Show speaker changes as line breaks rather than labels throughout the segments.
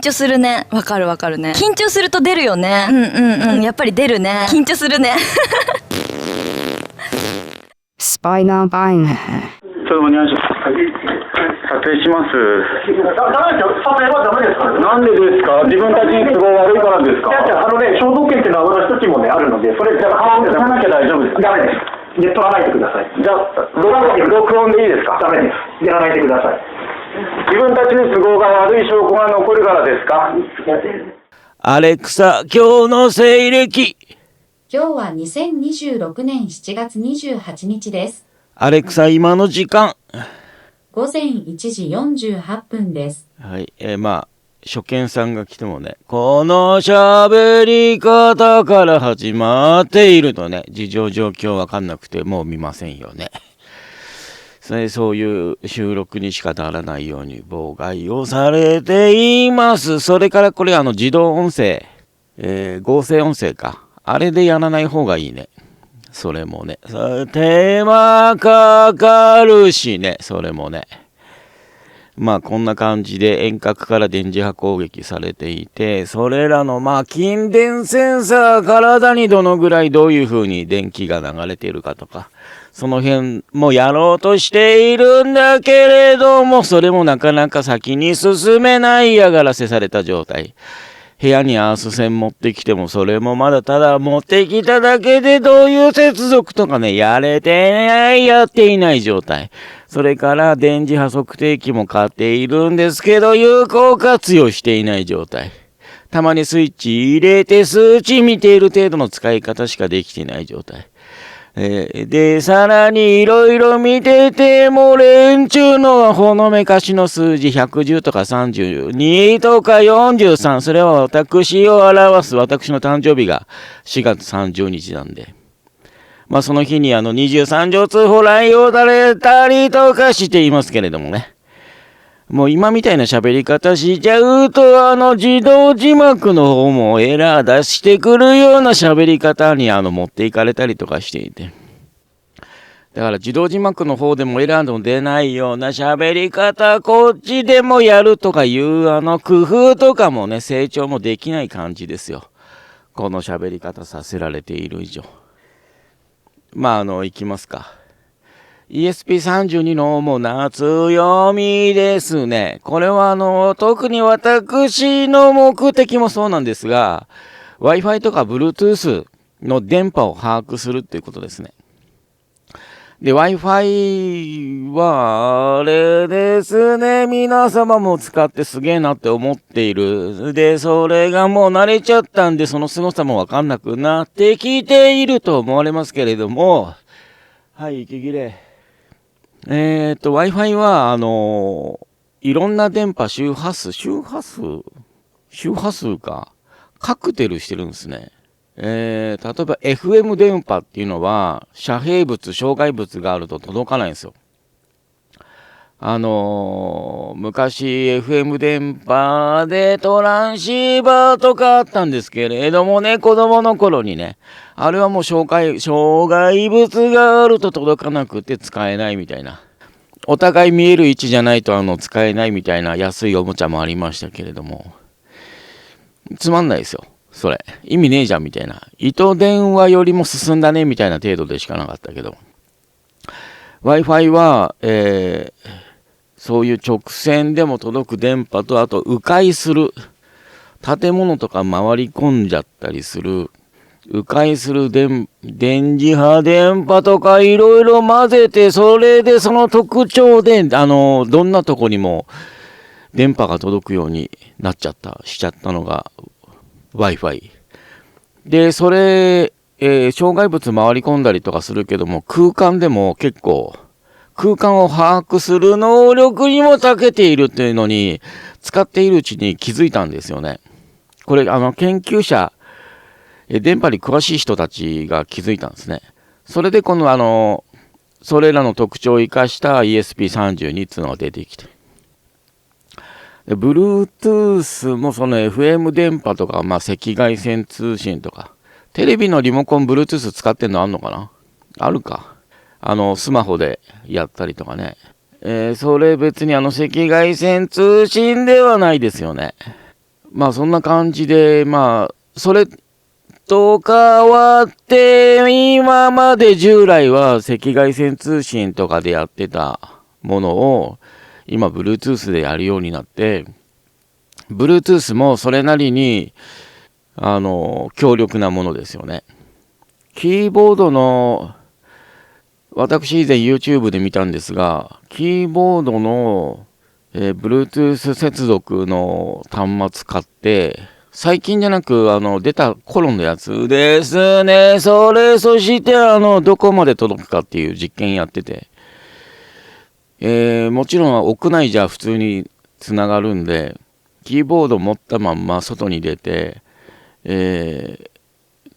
張するね。わかるわかるね。緊張すると出るよね。やっぱり出るね。緊張するね。
スパイナーバイン。
ちょっとお願いします。撮影します。
ダメですよ。撮影はダメですから。
なんでですか？自分たちに都合悪いからですか？
いや肖像権っていうのは私たちもね、あるので、それじゃあ、
撮らなきゃ大丈夫ですか？
ダメです。で、撮らないでください。
じゃあ、録音でいいですか？
ダメです。やらないでください。
自分たちに都合が悪い証拠が残るからですか？
アレクサ、今日の西暦。
今日は2026年7月28日です。
アレクサ、今の時間。
午前1時48分です。
はい、初見さんが来てもね、この喋り方から始まっているとね、事情状況わかんなくてもう見ませんよね。そういう収録にしかならないように妨害をされています。それからこれ自動音声、合成音声か。あれでやらない方がいいね。それもね。手間かかるしね。それもね。こんな感じで遠隔から電磁波攻撃されていて、それらの筋電センサー、体にどのぐらいどういう風に電気が流れているかとか、その辺もやろうとしているんだけれども、それもなかなか先に進めない嫌がらせされた状態。部屋にアース線持ってきても、それもまだただ持ってきただけでどういう接続とかね、やっていない状態。それから電磁波測定器も買っているんですけど、有効活用していない状態。たまにスイッチ入れて数値見ている程度の使い方しかできていない状態。で、さらにいろいろ見てても、連中のほのめかしの数字110とか32とか43、それは私を表す私の誕生日が4月30日なんで。その日に23条通報来をされたりとかしていますけれどもね。もう今みたいな喋り方しちゃうと、自動字幕の方もエラー出してくるような喋り方に持っていかれたりとかしていて。だから自動字幕の方でもエラーの出ないような喋り方、こっちでもやるとかいう工夫とかもね、成長もできない感じですよ。この喋り方させられている以上。いきますか。ESP32 のも夏読みですね。これは特に私の目的もそうなんですが、Wi-Fi とか Bluetooth の電波を把握するっていうことですね。で、Wi-Fi は、あれですね。皆様も使ってすげえなって思っている。で、それがもう慣れちゃったんで、その凄さもわかんなくなってきていると思われますけれども、はい、息切れ。Wi-Fi は、いろんな電波周波数か、カクテルしてるんですね。例えば FM 電波っていうのは、遮蔽物、障害物があると届かないんですよ。昔 FM 電波でトランシーバーとかあったんですけれどもね、子供の頃にね、あれはもう障害物があると届かなくて使えないみたいな。お互い見える位置じゃないと使えないみたいな安いおもちゃもありましたけれども、つまんないですよ。それ。意味ねえじゃんみたいな。糸電話よりも進んだねみたいな程度でしかなかったけど。Wi-Fi は、そういう直線でも届く電波と、あと迂回する。建物とか回り込んじゃったりする。迂回する電磁波電波とかいろいろ混ぜて、それでその特徴で、どんなとこにも電波が届くようにしちゃったのが Wi-Fi。で、それ、障害物回り込んだりとかするけども、空間でも結構、空間を把握する能力にも長けているっていうのに、使っているうちに気づいたんですよね。これ、研究者、電波に詳しい人たちが気づいたんですね。それでこのそれらの特徴を生かした ESP32 っていうのが出てきて。Bluetooth もその FM 電波とか、赤外線通信とか、テレビのリモコン Bluetooth 使ってんのあんのかな？あるか。スマホでやったりとかね。それ別に赤外線通信ではないですよね。まあそんな感じで、まあ、それと変わって、今まで従来は赤外線通信とかでやってたものを、今 Bluetooth でやるようになって、Bluetooth もそれなりに、強力なものですよね。キーボードの、私以前 YouTube で見たんですが、キーボードの、Bluetooth 接続の端末買って、最近じゃなく、出た頃のやつですね。そして、どこまで届くかっていう実験やってて。もちろん屋内じゃ普通につながるんで、キーボード持ったまんま外に出て、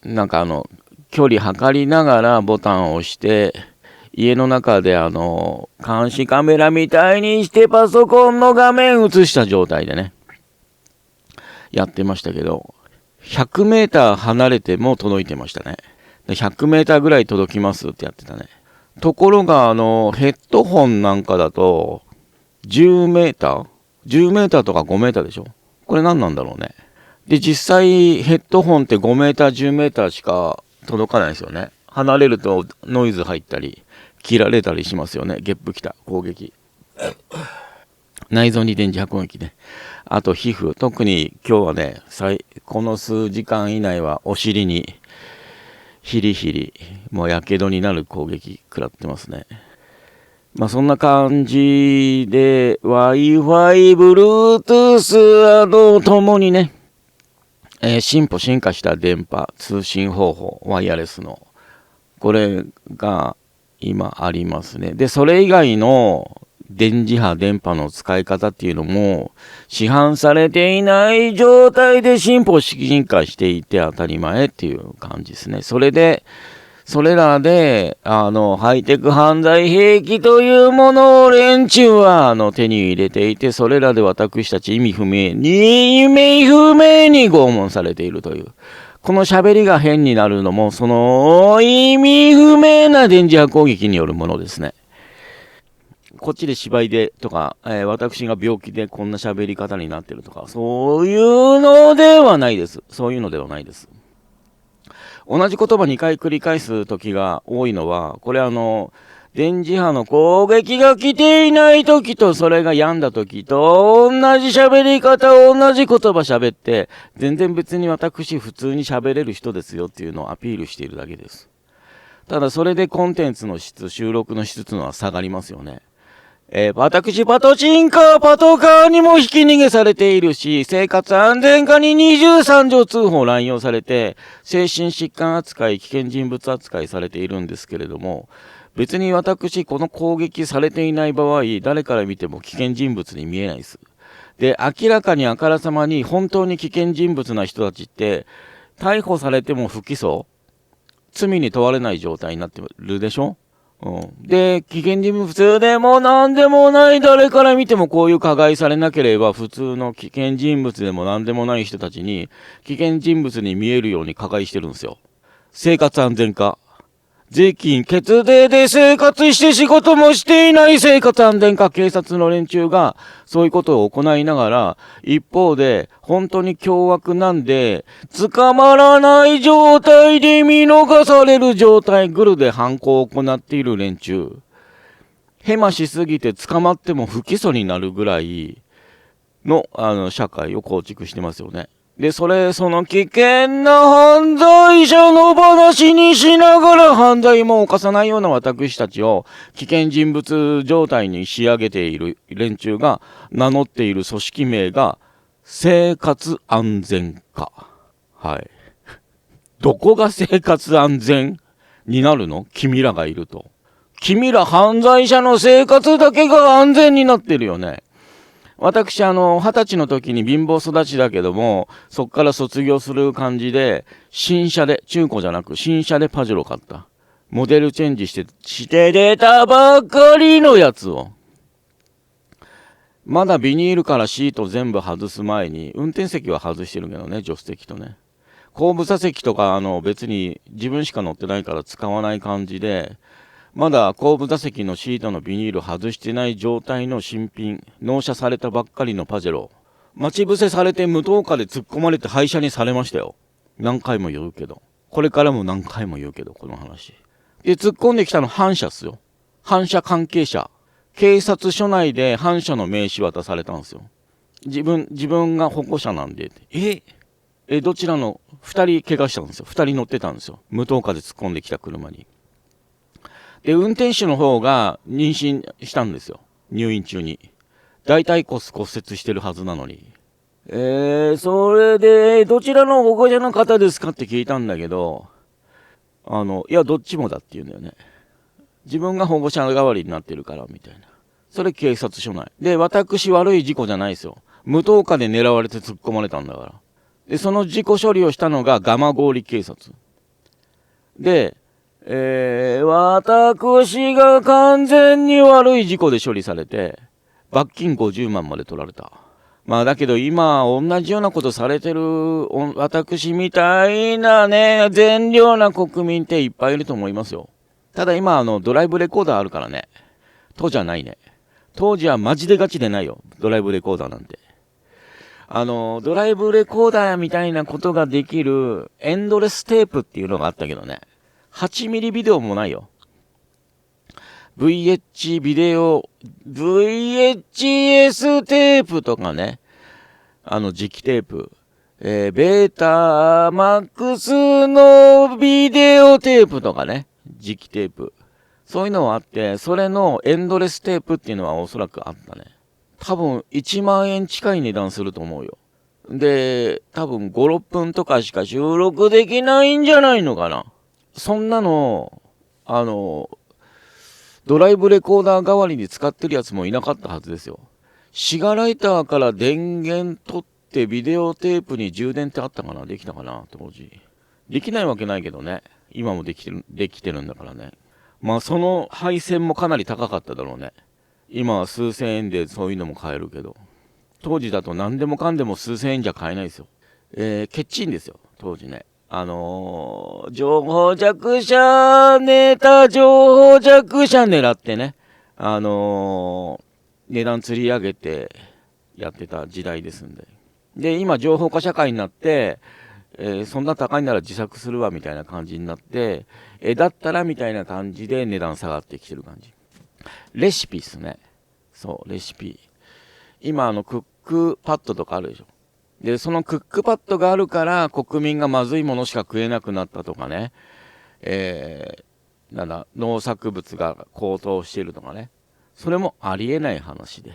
なんか距離測りながらボタンを押して、家の中で監視カメラみたいにしてパソコンの画面映した状態でね、やってましたけど、100メーター離れても届いてましたね。100メーターぐらい届きますってやってたね。ところがヘッドホンなんかだと、10メーター ?10 メーターとか5メーターでしょ？これ何なんだろうね。で、実際ヘッドホンって5メーター、10メーターしか届かないですよね。離れるとノイズ入ったり、切られたりしますよね。ゲップきた。攻撃。内臓に電磁波攻撃ね。あと皮膚。特に今日はね、この数時間以内はお尻にヒリヒリ、もうやけどになる攻撃食らってますね。まあそんな感じで Wi-Fi、Bluetooth ともにね、進化した電波、通信方法、ワイヤレスのこれが今ありますね。で、それ以外の電磁波、電波の使い方っていうのも市販されていない状態で進化していて当たり前っていう感じですね。それらで、ハイテク犯罪兵器というものを連中は、手に入れていて、それらで私たち意味不明に拷問されているという。この喋りが変になるのも、その意味不明な電磁波攻撃によるものですね。こっちで芝居でとか、私が病気でこんな喋り方になってるとか、そういうのではないです。そういうのではないです。同じ言葉2回繰り返す時が多いのは、これ電磁波の攻撃が来ていない時とそれが病んだ時と同じ喋り方、同じ言葉喋って、全然別に私普通に喋れる人ですよっていうのをアピールしているだけです。ただそれでコンテンツの質、収録の質っていうのは下がりますよね。私パトカーにも引き逃げされているし、生活安全課に23条通報乱用されて、精神疾患扱い、危険人物扱いされているんですけれども、別に私、この攻撃されていない場合、誰から見ても危険人物に見えないです。で、明らかにあからさまに本当に危険人物な人たちって、逮捕されても不起訴、罪に問われない状態になってるでしょ？で、危険人物でも何でもない誰から見てもこういう加害されなければ普通の危険人物でも何でもない人たちに危険人物に見えるように加害してるんですよ。生活安全課。税金、血税で生活して仕事もしていない生活安全課警察の連中がそういうことを行いながら、一方で本当に凶悪なんで捕まらない状態で見逃される状態、グルで犯行を行っている連中。ヘマしすぎて捕まっても不起訴になるぐらいの、社会を構築してますよね。で、その危険な犯罪者の話にしながら犯罪も犯さないような私たちを危険人物状態に仕上げている連中が名乗っている組織名が生活安全課。はい。どこが生活安全になるの？君らがいると。君ら犯罪者の生活だけが安全になってるよね。私20歳の時に貧乏育ちだけども、そっから卒業する感じで、新車で、中古じゃなく新車でパジェロ買った。モデルチェンジして出たばっかりのやつを。まだビニールからシート全部外す前に、運転席は外してるけどね、助手席とね。後部座席とか別に自分しか乗ってないから使わない感じで、まだ後部座席のシートのビニール外してない状態の新品、納車されたばっかりのパジェロ待ち伏せされて無灯火で突っ込まれて廃車にされましたよ。何回も言うけど。これからも何回も言うけど、この話。で、突っ込んできたの反社っすよ。反社関係者。警察署内で反社の名刺渡されたんですよ。自分が保護者なんで。どちらの2人怪我したんですよ。2人乗ってたんですよ。無灯火で突っ込んできた車に。で、運転手の方が妊娠したんですよ。入院中に。大腿骨骨折してるはずなのに。それで、どちらの保護者の方ですかって聞いたんだけど、いや、どっちもだって言うんだよね。自分が保護者代わりになってるから、みたいな。それ警察署内。で、私悪い事故じゃないですよ。無灯火で狙われて突っ込まれたんだから。で、その事故処理をしたのが蒲郡警察。で、私が完全に悪い事故で処理されて、罰金50万まで取られた。まあだけど今同じようなことされてる私みたいなね、善良な国民っていっぱいいると思いますよ。ただ今ドライブレコーダーあるからね。当時はないね。当時はマジでガチでないよ。ドライブレコーダーなんて。ドライブレコーダーみたいなことができるエンドレステープっていうのがあったけどね。8ミリビデオもないよ。VHS テープとかね。磁気テープ。ベータマックスのビデオテープとかね。磁気テープ。そういうのはあって、それのエンドレステープっていうのはおそらくあったね。多分1万円近い値段すると思うよ。で、多分5、6分とかしか収録できないんじゃないのかな。そんなの、ドライブレコーダー代わりに使ってるやつもいなかったはずですよ。シガライターから電源取ってビデオテープに充電ってあったかな？できたかな当時。できないわけないけどね。今もできてるんだからね。まあその配線もかなり高かっただろうね。今は数千円でそういうのも買えるけど。当時だと何でもかんでも数千円じゃ買えないですよ。ケッチンですよ。当時ね。情報弱者狙ってね。値段釣り上げてやってた時代ですんで。で、今情報化社会になって、そんな高いなら自作するわみたいな感じになって、だったらみたいな感じで値段下がってきてる感じ。レシピっすね。そう、レシピ。今クックパッドとかあるでしょ。で、そのクックパッドがあるから国民がまずいものしか食えなくなったとかね。農作物が高騰しているとかね。それもありえない話で。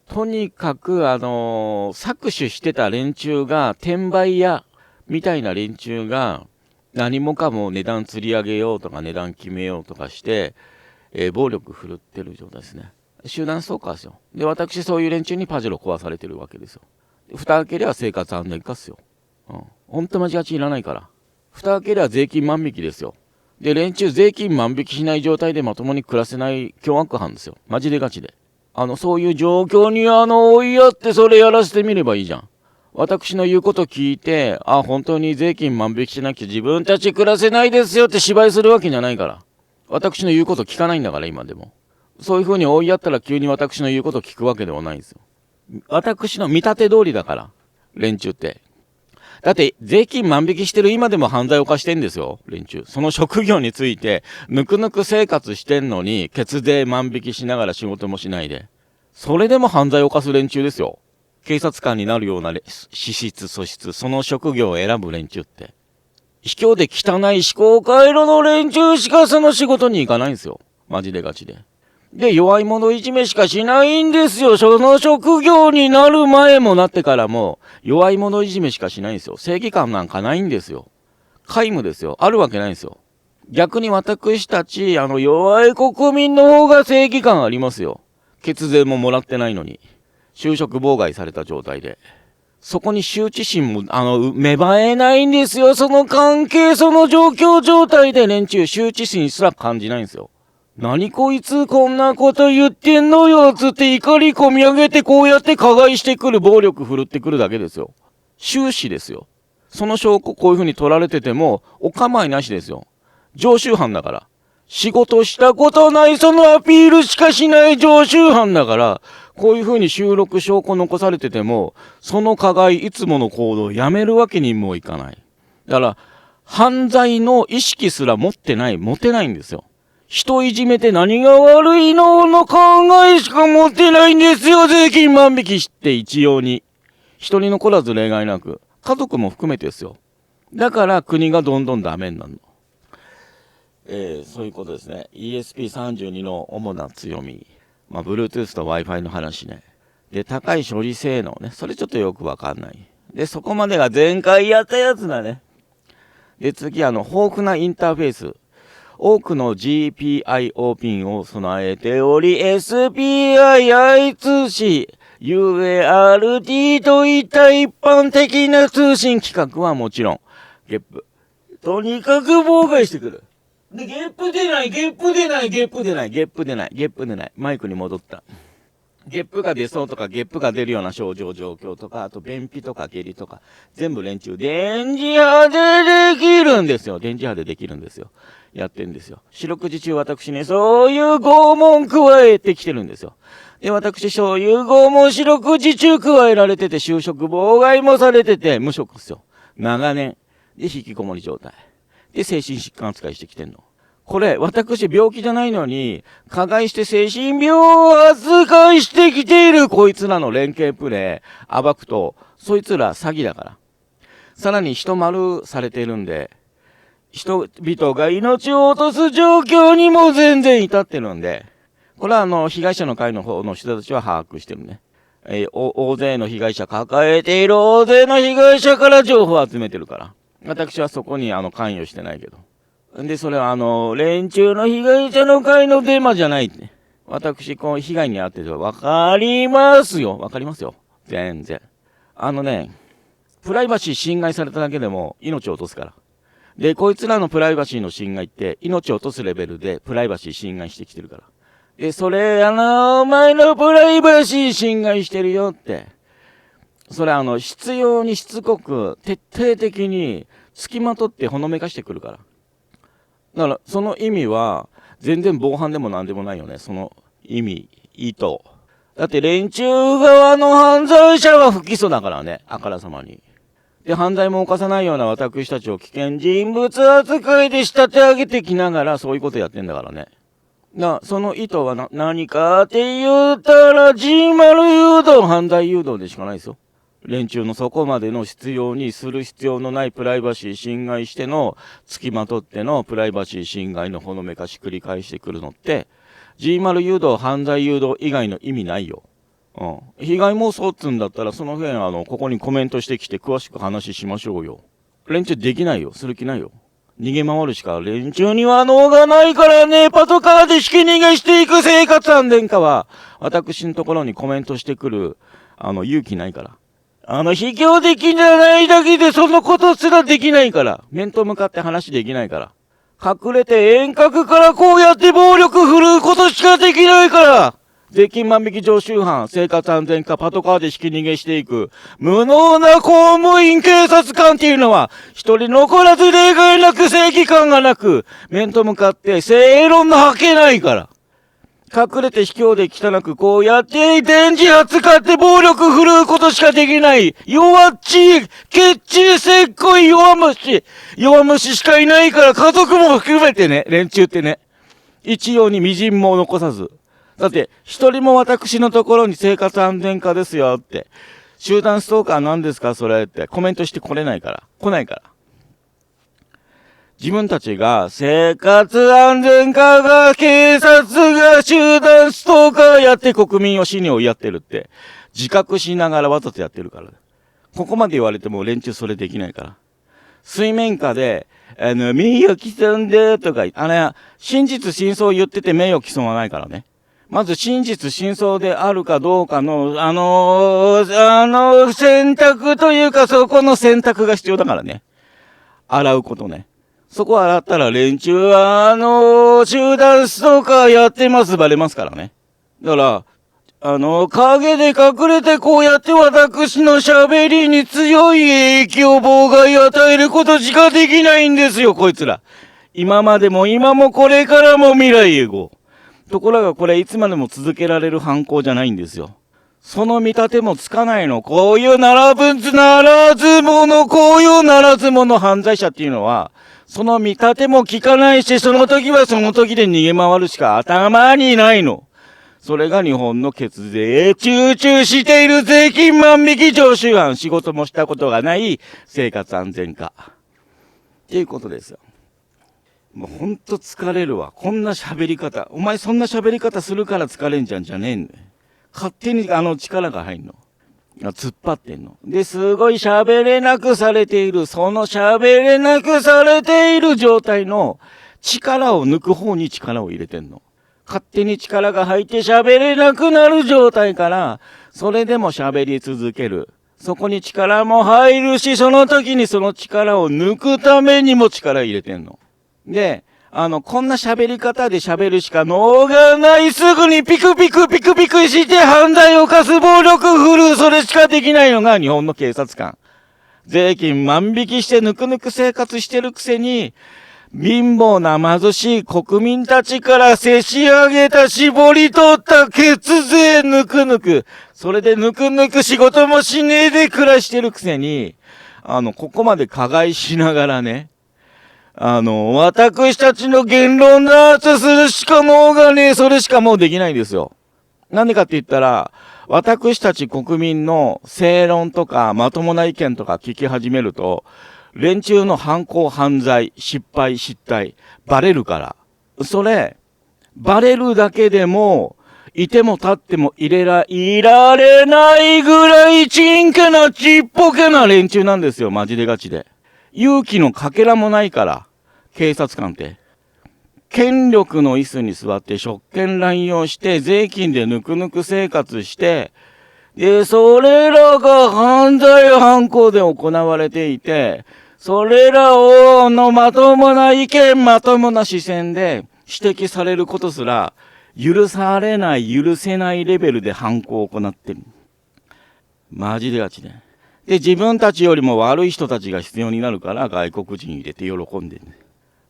とにかく搾取してた連中が、転売屋みたいな連中が、何もかも値段釣り上げようとか値段決めようとかして、暴力振るってる状態ですね。集団ストーカーですよ。で、私そういう連中にパジェロ壊されてるわけですよ。蓋開けりゃ生活安全化っすよ。ほんと間違いらないから。蓋開けりゃ税金万引きですよ。で、連中税金万引きしない状態でまともに暮らせない凶悪犯ですよ。マジでガチで。そういう状況に追いやってそれやらせてみればいいじゃん。私の言うこと聞いて、本当に税金万引きしなきゃ自分たち暮らせないですよって芝居するわけじゃないから。私の言うこと聞かないんだから今でも。そういう風に追いやったら急に私の言うこと聞くわけではないんですよ。私の見立て通りだから、連中って。だって、税金万引きしてる今でも犯罪を犯してんですよ、連中。その職業について、ぬくぬく生活してんのに、血税万引きしながら仕事もしないで。それでも犯罪を犯す連中ですよ。警察官になるような資質、素質、その職業を選ぶ連中って。卑怯で汚い思考回路の連中しかその仕事に行かないんですよ。マジでガチで。で、弱い者いじめしかしないんですよ。その職業になる前もなってからも、弱い者いじめしかしないんですよ。正義感なんかないんですよ。皆無ですよ。あるわけないんですよ。逆に私たち、弱い国民の方が正義感ありますよ。血税ももらってないのに。就職妨害された状態で。そこに羞恥心も、芽生えないんですよ。その関係、その状況状態で連中、羞恥心すら感じないんですよ。何こいつこんなこと言ってんのよつって怒り込み上げてこうやって加害してくる、暴力振るってくるだけですよ。終始ですよ。その証拠こういう風に取られててもお構いなしですよ。常習犯だから。仕事したことないそのアピールしかしない常習犯だから、こういう風に収録証拠残されてても、その加害、いつもの行動をやめるわけにもいかない。だから、犯罪の意識すら持てないんですよ。人いじめて何が悪いの考えしか持ってないんですよ、税金万引きして一様に。一人残らず例外なく、家族も含めてですよ。だから国がどんどんダメになるの。そういうことですね。ESP32 の主な強み。Bluetooth と Wi-Fi の話ね。で、高い処理性能ね。それちょっとよくわかんない。で、そこまでが前回やったやつだね。で、次、豊富なインターフェース。多くの GPIO ピンを備えており、SPI 通信、UART といった一般的な通信規格はもちろん、ゲップ。とにかく妨害してくる。で、ゲップ出ない。マイクに戻った。ゲップが出そうとか、ゲップが出るような症状状況とか、あと便秘とか下痢とか、全部連中、電磁波でできるんですよ。やってんですよ。四六時中私ね、そういう拷問加えてきてるんですよ。で、私、そういう拷問四六時中加えられてて、就職妨害もされてて、無職っすよ。長年。で、引きこもり状態。で、精神疾患扱いしてきてんの。これ、私病気じゃないのに、加害して精神病扱いしてきているこいつらの連携プレイ、暴くと、そいつら詐欺だから。さらに人丸されてるんで、人々が命を落とす状況にも全然至ってるんで、これは被害者の会の方の人たちは把握してるね。大勢の被害者抱えている大勢の被害者から情報を集めてるから。私はそこに関与してないけど。で、それは連中の被害者の会のデマじゃないって。私、この被害に遭っててわかりますよ。全然。プライバシー侵害されただけでも命を落とすから。で、こいつらのプライバシーの侵害って命を落とすレベルでプライバシー侵害してきてるから。で、それ、お前のプライバシー侵害してるよって。それ必要にしつこく、徹底的に付きまとってほのめかしてくるから。だから、その意味は、全然防犯でもなんでもないよね。その意図。だって、連中側の犯罪者は不起訴だからね。あからさまに。で、犯罪も犯さないような私たちを危険人物扱いで仕立て上げてきながら、そういうことやってんだからね。その意図は何かって言ったら、G0 誘導、犯罪誘導でしかないですよ。連中のそこまでの必要にする必要のないプライバシー侵害しての、付きまとってのプライバシー侵害のほのめかし繰り返してくるのって、G0 誘導、犯罪誘導以外の意味ないよ。被害妄想っつんだったら、その辺ここにコメントしてきて詳しく話しましょうよ。連中できないよ。する気ないよ。逃げ回るしか連中には能がないからね。パトカーでひき逃げしていく生活安全課は、私のところにコメントしてくる、勇気ないから。卑怯的じゃないだけでそのことすらできないから。面と向かって話できないから。隠れて遠隔からこうやって暴力振るうことしかできないから。税金万引き常習犯、生活安全課、パトカーでひき逃げしていく、無能な公務員警察官っていうのは、一人残らず例外なく正義感がなく、面と向かって正論の吐けないから。隠れて卑怯で汚くこうやって電磁波使って暴力振るうことしかできない。弱っちい、けっちりせっこい弱虫しかいないから家族も含めてね、連中ってね。一様に微塵も残さず。だって、一人も私のところに生活安全課ですよって。集団ストーカーなんですかそれってコメントして来ないから。自分たちが生活安全課が警察が集団ストーカーやって国民を死に追いやってるって自覚しながらわざとやってるから。ここまで言われても連中それできないから。水面下で、名誉毀損でとか、真実真相言ってて名誉毀損はないからね。まず真実真相であるかどうかの、選択というかそこの選択が必要だからね。洗うことね。そこ洗ったら連中は集団ストーカーやってますバレますからね。だから、影で隠れてこうやって私の喋りに強い影響妨害与えることしかできないんですよ、こいつら。今までも今もこれからも未来永劫。ところがこれいつまでも続けられる犯行じゃないんですよ。その見立てもつかないの。こういうならず者、こういうならず者犯罪者っていうのは、その見立ても聞かないし、その時はその時で逃げ回るしか頭にないの。それが日本の血税、集中している税金万引き常習犯、仕事もしたことがない生活安全課。っていうことですよ。もうほんと疲れるわ。こんな喋り方。お前そんな喋り方するから疲れんじゃんじゃねえんだよ。勝手に力が入んの。突っ張ってんの。で、すごい喋れなくされている、その喋れなくされている状態の力を抜く方に力を入れてんの。勝手に力が入って喋れなくなる状態から、それでも喋り続ける。そこに力も入るし、その時にその力を抜くためにも力入れてんの。で、こんな喋り方で喋るしか能がない。すぐにピクピクして犯罪を犯す、暴力振るう、それしかできないのが日本の警察官。税金万引きしてぬくぬく生活してるくせに、貧乏な貧しい国民たちからせし上げた絞り取った血税ぬくぬく。それでぬくぬく仕事もしねえで暮らしてるくせに、ここまで加害しながらね、私たちの言論ダーツするしか能がねえ、それしかもうできないんですよ。なんでかって言ったら、私たち国民の正論とかまともな意見とか聞き始めると、連中の犯行、犯罪、失敗、失態、バレるから。それ、バレるだけでも、いても立ってもいられないぐらいちんけなちっぽけな連中なんですよ、マジでガチで。勇気のかけらもないから、警察官って。権力の椅子に座って職権乱用して税金でぬくぬく生活して、で、それらが犯罪犯行で行われていて、それらをまともな意見、まともな視線で指摘されることすら、許されない、許せないレベルで犯行を行ってる。マジでガチで。で、自分たちよりも悪い人たちが必要になるから外国人入れて喜んでる。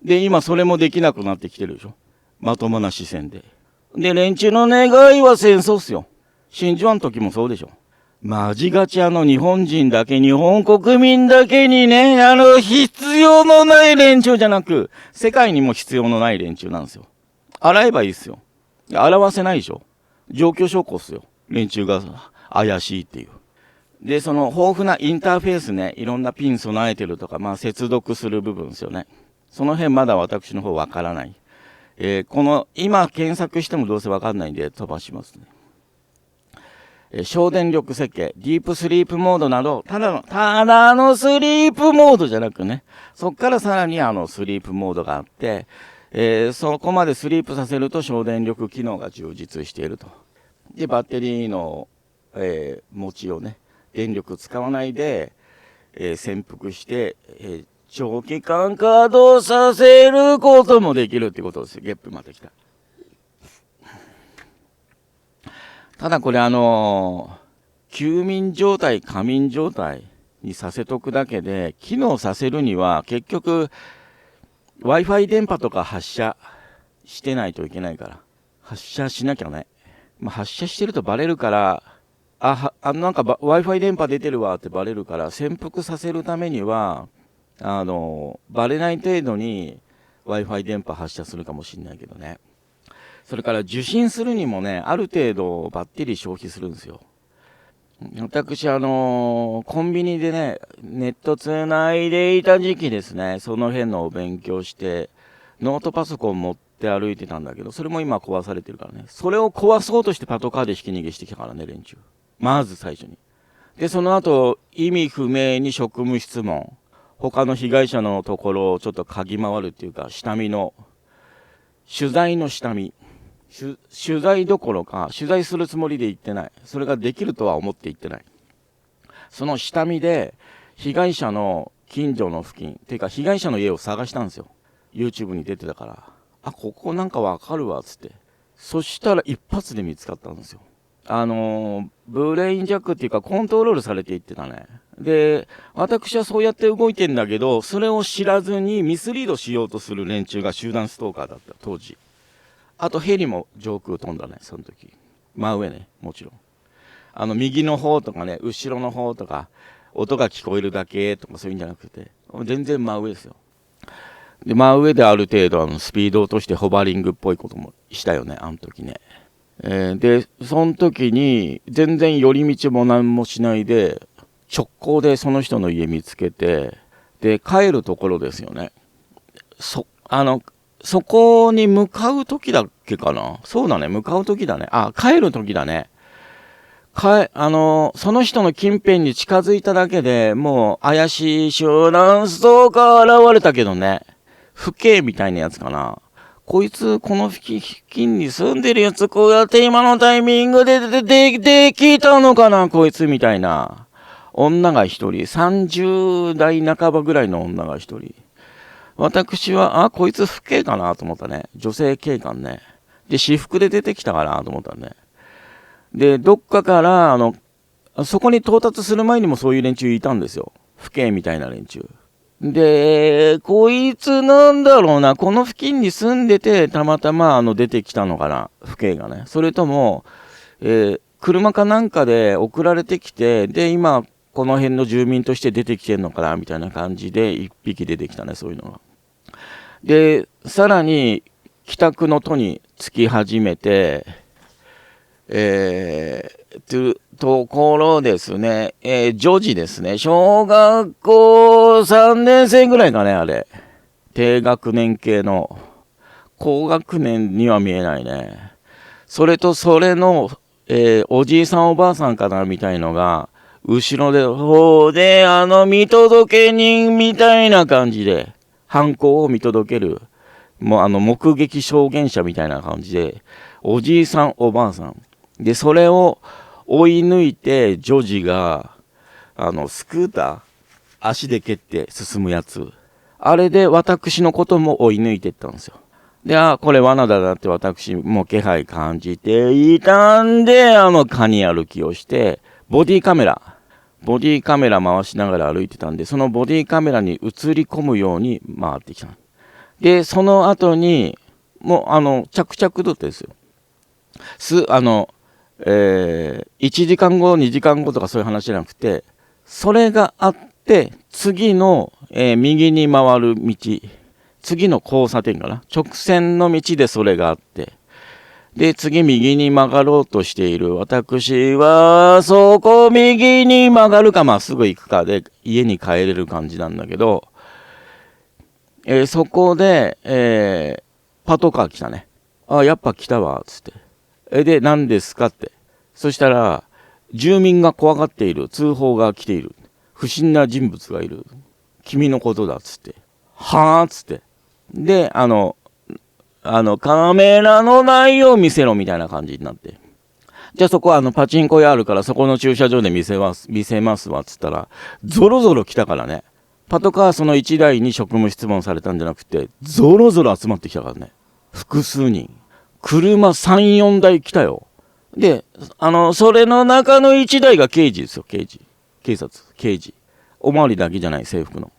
で、今それもできなくなってきてるでしょ。まともな視線で。で、連中の願いは戦争っすよ。真珠湾の時もそうでしょ。マジガチ日本人だけ、日本国民だけにね、必要のない連中じゃなく、世界にも必要のない連中なんですよ。洗えばいいっすよ。洗わせないでしょ。状況証拠っすよ。連中が怪しいっていう。で、その豊富なインターフェースね、いろんなピン備えてるとか、接続する部分ですよね。その辺まだ私の方わからない。今検索してもどうせわかんないんで飛ばしますね。省電力設計、ディープスリープモードなど、ただのスリープモードじゃなくね、そっからさらにスリープモードがあって、そこまでスリープさせると省電力機能が充実していると。で、バッテリーの、持ちをね、電力使わないで、潜伏して、長期間稼働させることもできるってことですよ。ゲップまで来た。ただこれ休眠状態、仮眠状態にさせとくだけで、機能させるには結局 Wi-Fi 電波とか発射してないといけないから。発射しなきゃね。発射してるとバレるから、なんかWi-Fi 電波出てるわってバレるから、潜伏させるためには、バレない程度に Wi-Fi 電波発射するかもしれないけどね。それから受信するにもね、ある程度バッテリー消費するんですよ。私コンビニでね、ネットつないでいた時期ですね、その辺のお勉強して、ノートパソコン持って歩いてたんだけど、それも今壊されてるからね。それを壊そうとしてパトカーでひき逃げしてきたからね、連中。まず最初に。で、その後、意味不明に職務質問。他の被害者のところをちょっと嗅ぎ回るっていうか、取材の下見。取材どころか、取材するつもりで行ってない。それができるとは思って行ってない。その下見で、被害者の近所の付近、ていうか被害者の家を探したんですよ。YouTube に出てたから。ここなんかわかるわ、つって。そしたら一発で見つかったんですよ。ブレインジャックっていうかコントロールされていってたね。で、私はそうやって動いてんだけど、それを知らずにミスリードしようとする連中が集団ストーカーだった、当時。あとヘリも上空飛んだね、その時。真上ね、もちろん。右の方とかね、後ろの方とか、音が聞こえるだけとかそういうんじゃなくて、全然真上ですよ。で、真上である程度スピードを落としてホバリングっぽいこともしたよね、あの時ね。で、その時に全然寄り道も何もしないで、直行でその人の家見つけて、で、帰るところですよね。そこに向かう時だっけかな。そうだね、向かう時だね。帰る時だね。その人の近辺に近づいただけでもう怪しい集団ストーカー現れたけどね。不敬みたいなやつかな。こいつ、この付近に住んでるやつ、こうやって今のタイミングでできたのかな、こいつみたいな。女が一人、30代半ばぐらいの女が一人。私は、こいつ不敬かなと思ったね。女性警官ね。で、私服で出てきたかなと思ったね。で、どっかから、そこに到達する前にもそういう連中いたんですよ。不敬みたいな連中。で、こいつなんだろうな、この付近に住んでて、たまたま出てきたのかな、父兄がね。それとも、車かなんかで送られてきて、で、今、この辺の住民として出てきてんのかな、みたいな感じで、一匹出てきたね、そういうのが。で、さらに、帰宅の途に着き始めて、ところですね、女児ですね。小学校3年生ぐらいかね、あれ。低学年系の。高学年には見えないね。それとそれの、おじいさんおばあさんかな、みたいのが、後ろで、見届け人みたいな感じで、犯行を見届ける。もう目撃証言者みたいな感じで、おじいさんおばあさん。で、それを追い抜いて、女児が、スクーター、足で蹴って進むやつ。あれで私のことも追い抜いていったんですよ。で、これ罠だなって私も気配感じていたんで、カニ歩きをして、ボディカメラ回しながら歩いてたんで、そのボディカメラに映り込むように回ってきた。で、その後に、もう、着々とですよ。1時間後、2時間後とかそういう話じゃなくて、それがあって、次の、右に回る道、次の交差点かな。直線の道でそれがあって、で、次右に曲がろうとしている私は、そこ右に曲がるかまっすぐ行くかで家に帰れる感じなんだけど、そこで、パトカー来たね。やっぱ来たわ、つって。で、何ですかって。そしたら、住民が怖がっている。通報が来ている。不審な人物がいる。君のことだ、つって。はぁ、つって。で、カメラの内容を見せろ、みたいな感じになって。じゃあそこはパチンコ屋あるから、そこの駐車場で見せますわ、つったら、ゾロゾロ来たからね。パトカーその1台に職務質問されたんじゃなくて、ゾロゾロ集まってきたからね。複数人。車3、4台来たよ。で、それの中の1台が刑事ですよ、刑事。警察、刑事。おまわりだけじゃない、制服の。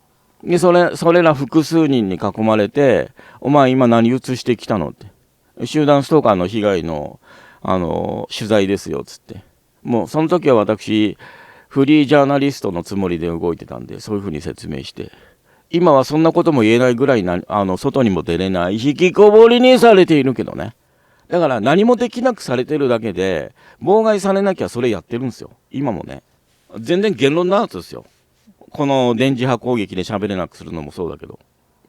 で、それら複数人に囲まれて、お前今何移してきたのって。集団ストーカーの被害の、取材ですよ、つって。もう、その時は私、フリージャーナリストのつもりで動いてたんで、そういうふうに説明して。今はそんなことも言えないぐらい外にも出れない、引きこもりにされているけどね。だから何もできなくされてるだけで、妨害されなきゃそれやってるんですよ。今もね。全然言論弾圧ですよ。この電磁波攻撃で喋れなくするのもそうだけど。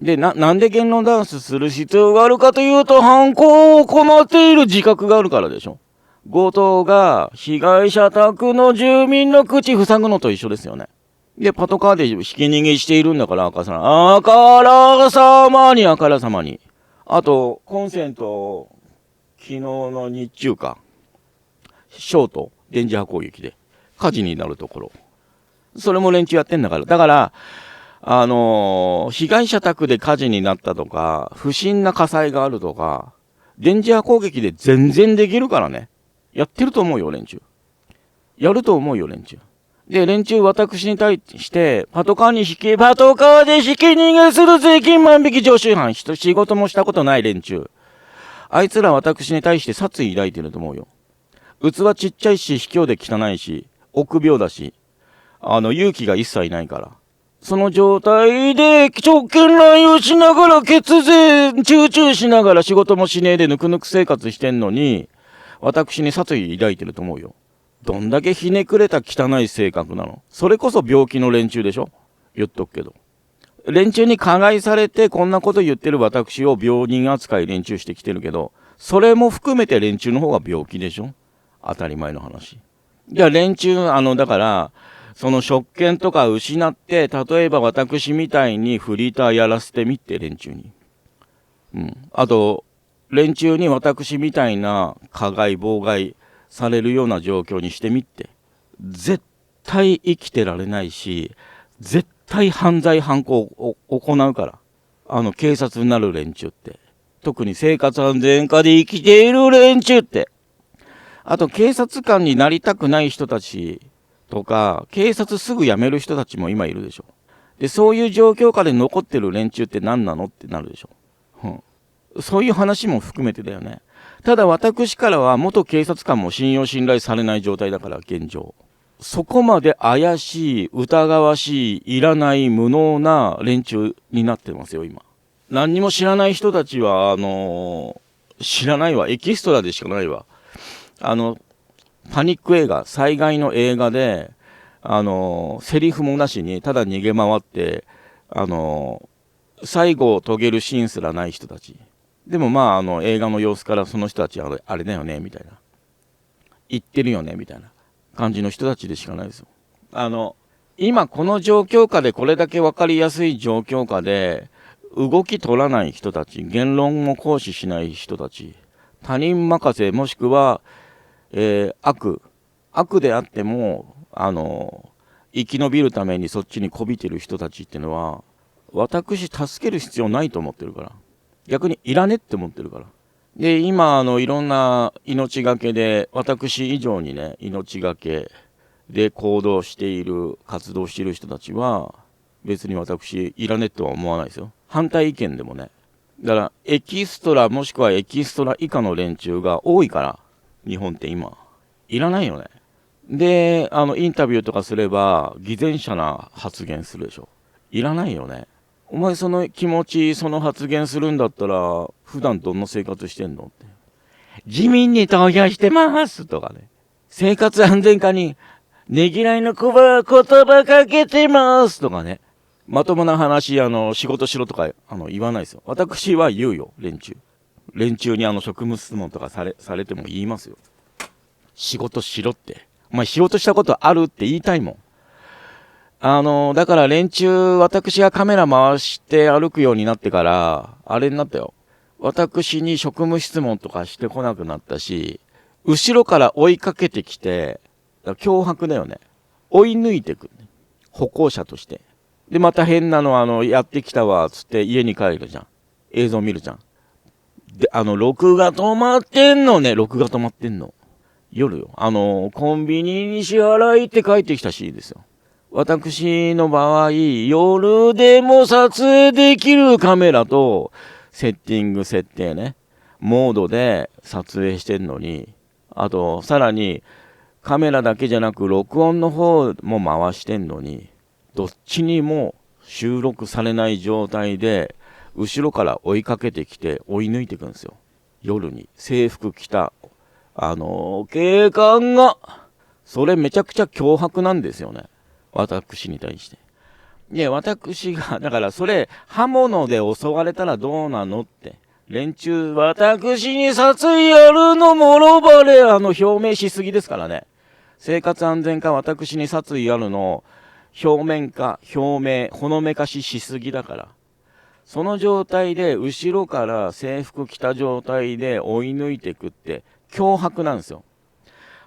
で、なんで言論弾圧する必要があるかというと、犯行を行っている自覚があるからでしょ。強盗が被害者宅の住民の口塞ぐのと一緒ですよね。で、パトカーでひき逃げしているんだから、あからさまに。あと、コンセント、昨日の日中か。ショート、電磁波攻撃で火事になるところ。それも連中やってんだから。だから、被害者宅で火事になったとか、不審な火災があるとか、電磁波攻撃で全然できるからね。やってると思うよ、連中。やると思うよ、連中。で、連中私に対して、パトカーでひき逃げする税金万引き常習犯、仕事もしたことない連中。あいつら私に対して殺意抱いてると思うよ。器ちっちゃいし、卑怯で汚いし、臆病だし、勇気が一切ないから。その状態で、職権乱用しながら、血税、チューチューしながら仕事もしねえでぬくぬく生活してんのに、私に殺意抱いてると思うよ。どんだけひねくれた汚い性格なの。それこそ病気の連中でしょ。言っとくけど。連中に加害されてこんなこと言ってる私を病人扱い連中してきてるけど、それも含めて連中の方が病気でしょ。当たり前の話。いや、連中、だから、その職権とか失って、例えば私みたいにフリーターやらせてみて、連中に。あと、連中に私みたいな加害、妨害されるような状況にしてみって。絶対生きてられないし、絶対犯罪犯行を行うから。警察になる連中って。特に生活安全課で生きている連中って。あと、警察官になりたくない人たちとか、警察すぐ辞める人たちも今いるでしょ。で、そういう状況下で残ってる連中って何なのってなるでしょ。そういう話も含めてだよね。ただ私からは元警察官も信用信頼されない状態だから、現状。そこまで怪しい、疑わしい、いらない、無能な連中になってますよ、今。何にも知らない人たちは、知らないわ。エキストラでしかないわ。パニック映画、災害の映画で、セリフもなしに、ただ逃げ回って、最後を遂げるシーンすらない人たち。でもまあ、映画の様子からその人たちあれだよね、みたいな。言ってるよね、みたいな感じの人たちでしかないですよ。今この状況下でこれだけわかりやすい状況下で、動き取らない人たち、言論も行使しない人たち、他人任せもしくは、悪であっても、生き延びるためにそっちにこびてる人たちっていうのは、私助ける必要ないと思ってるから。逆にいらねって思ってるから。で、今、いろんな命がけで、私以上にね、命がけで行動している、活動している人たちは、別に私、いらねとは思わないですよ。反対意見でもね。だから、エキストラもしくはエキストラ以下の連中が多いから、日本って今。いらないよね。で、インタビューとかすれば、偽善者な発言するでしょ。いらないよね。お前その気持ち、その発言するんだったら、普段どんな生活してんのって。自民に投票してますとかね。生活安全課に、ねぎらいの言葉かけてますとかね。まともな話、仕事しろとか、言わないですよ。私は言うよ、連中。連中に職務質問とかされても言いますよ。仕事しろって。お前仕事したことあるって言いたいもん。だから連中、私がカメラ回して歩くようになってから、あれになったよ。私に職務質問とかしてこなくなったし、後ろから追いかけてきて、脅迫だよね。追い抜いてく、ね。歩行者として。で、また変なのやってきたわ、つって家に帰るじゃん。映像見るじゃん。で、録画止まってんのね。録画止まってんの。夜よ。コンビニに支払いって帰ってきたしですよ。私の場合、夜でも撮影できるカメラと、設定ね。モードで撮影してんのに、あと、さらに、カメラだけじゃなく、録音の方も回してんのに、どっちにも収録されない状態で、後ろから追いかけてきて、追い抜いていくんですよ。夜に。制服着た、警官が、それめちゃくちゃ脅迫なんですよね。私に対して。いや、私が、だからそれ、刃物で襲われたらどうなのって。連中、私に殺意あるのもろばれ、表明しすぎですからね。生活安全課、私に殺意あるの、表明、ほのめかしすぎだから。その状態で、後ろから制服着た状態で追い抜いていくって、脅迫なんですよ。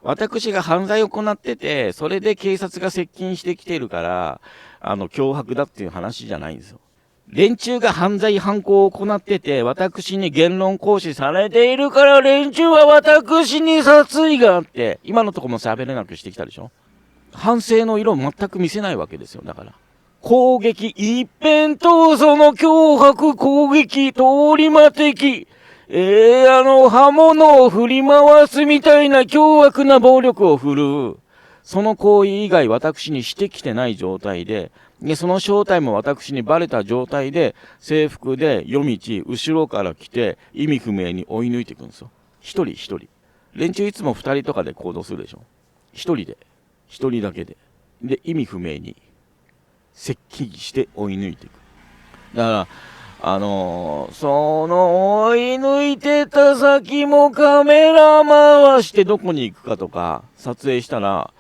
私が犯罪を行ってて、それで警察が接近してきているから、脅迫だっていう話じゃないんですよ。連中が犯罪犯行を行ってて、私に言論行使されているから、連中は私に殺意があって、今のとこも喋れなくしてきたでしょ。反省の色を全く見せないわけですよ。だから。攻撃、一辺倒、その脅迫、攻撃、通り魔的、刃物を振り回すみたいな凶悪な暴力を振るう。その行為以外私にしてきてない状態で、その正体も私にバレた状態で、制服で夜道、後ろから来て、意味不明に追い抜いていくんですよ。一人。連中いつも二人とかで行動するでしょ。一人だけで。で、意味不明に、接近して追い抜いていく。だから、その追い抜いてた先もカメラ回してどこに行くかとか、撮影したら、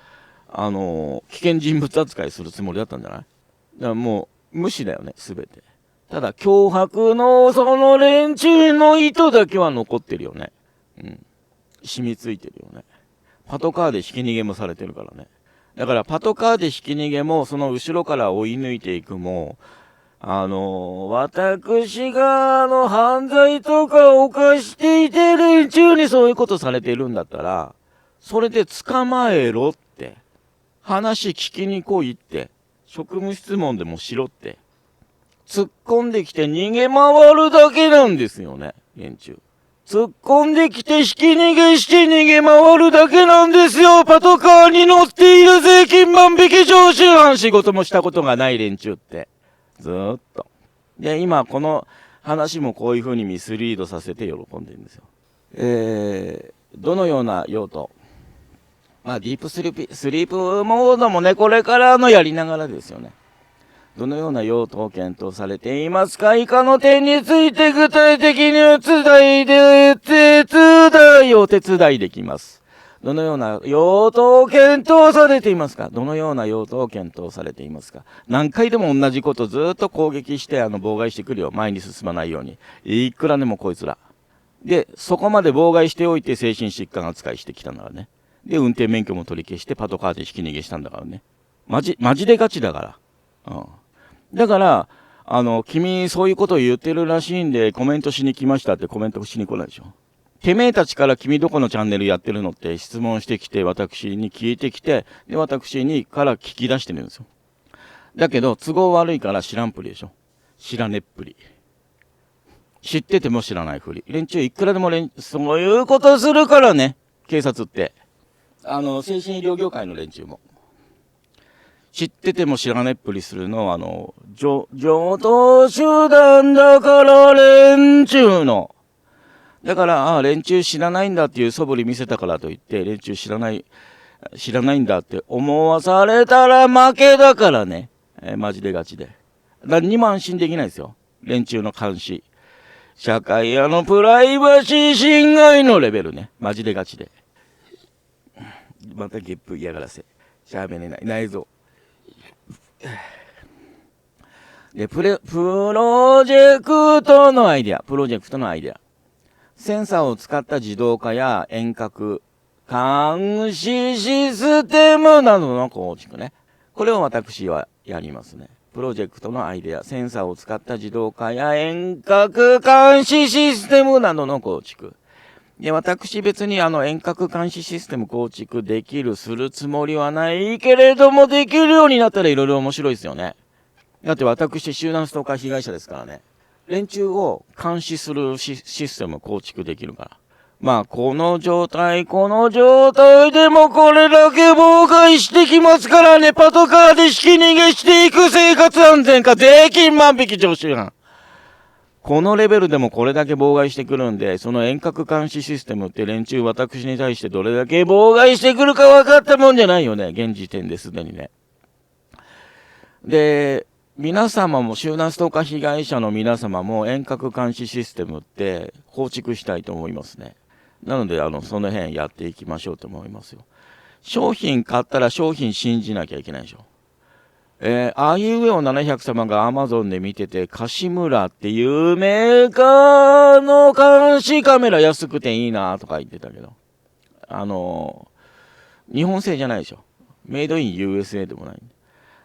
危険人物扱いするつもりだったんじゃない？だからもう、無視だよね、すべて。ただ、脅迫のその連中の意図だけは残ってるよね。染みついてるよね。パトカーでひき逃げもされてるからね。だから、パトカーでひき逃げも、その後ろから追い抜いていくも、私が犯罪とか犯していて連中にそういうことされているんだったら、それで捕まえろって。話聞きに来いって、職務質問でもしろって、突っ込んできて逃げ回るだけなんですよね、連中。突っ込んできて引き逃げして逃げ回るだけなんですよ、パトカーに乗っている税金万引き常習犯、仕事もしたことがない連中って。ずーっと。で、今この話もこういう風にミスリードさせて喜んでるんですよ。どのような用途？ディープスリープモードもね、これからやりながらですよね。どのような用途を検討されていますか？以下の点について具体的にお手伝いできます。どのような用途を検討されていますか？どのような用途を検討されていますか？何回でも同じことずっと攻撃して妨害してくるよ。前に進まないように。いくらでもこいつら。で、そこまで妨害しておいて精神疾患扱いしてきたならね。で、運転免許も取り消してパトカーでひき逃げしたんだからね。マジでガチだから。だから、君そういうことを言ってるらしいんでコメントしに来ましたってコメントしに来ないでしょ。てめえたちから君どこのチャンネルやってるのって質問してきて、私に聞いてきて、で、私にから聞き出してるんですよ。だけど、都合悪いから知らんぷりでしょ。知らねっぷり。知ってても知らないふり。連中いくらでもそういうことするからね。警察って。精神医療業界の連中も。知ってても知らねっぷりするのは、上等手段だから連中の。だから、連中知らないんだっていう素振り見せたからといって、連中知らないんだって思わされたら負けだからね。マジでガチで。何にも安心できないですよ。連中の監視。社会プライバシー侵害のレベルね。マジでガチで。またゲップ嫌がらせ。しゃべれない。ないぞ。で、プロジェクトのアイデア。センサーを使った自動化や遠隔、監視システムなどの構築ね。これを私はやりますね。プロジェクトのアイデア、センサーを使った自動化や遠隔監視システムなどの構築。で、私別に遠隔監視システム構築するつもりはないけれども、できるようになったらいろいろ面白いですよね。だって私集団ストーカー被害者ですからね。連中を監視するシステム構築できるから。この状態でもこれだけ妨害してきますからね。パトカーでひき逃げしていく生活安全課、税金万引き常習犯。このレベルでもこれだけ妨害してくるんで、その遠隔監視システムって連中私に対してどれだけ妨害してくるか分かったもんじゃないよね。現時点ですでにね。で、皆様も、集団ストーカー被害者の皆様も遠隔監視システムって構築したいと思いますね。なので、その辺やっていきましょうと思いますよ。商品買ったら商品信じなきゃいけないでしょ。あいうえお700様が Amazon で見てて、柏村っていうメーカーの監視カメラ安くていいなとか言ってたけど、日本製じゃないでしょ。メイドイン USA でもない。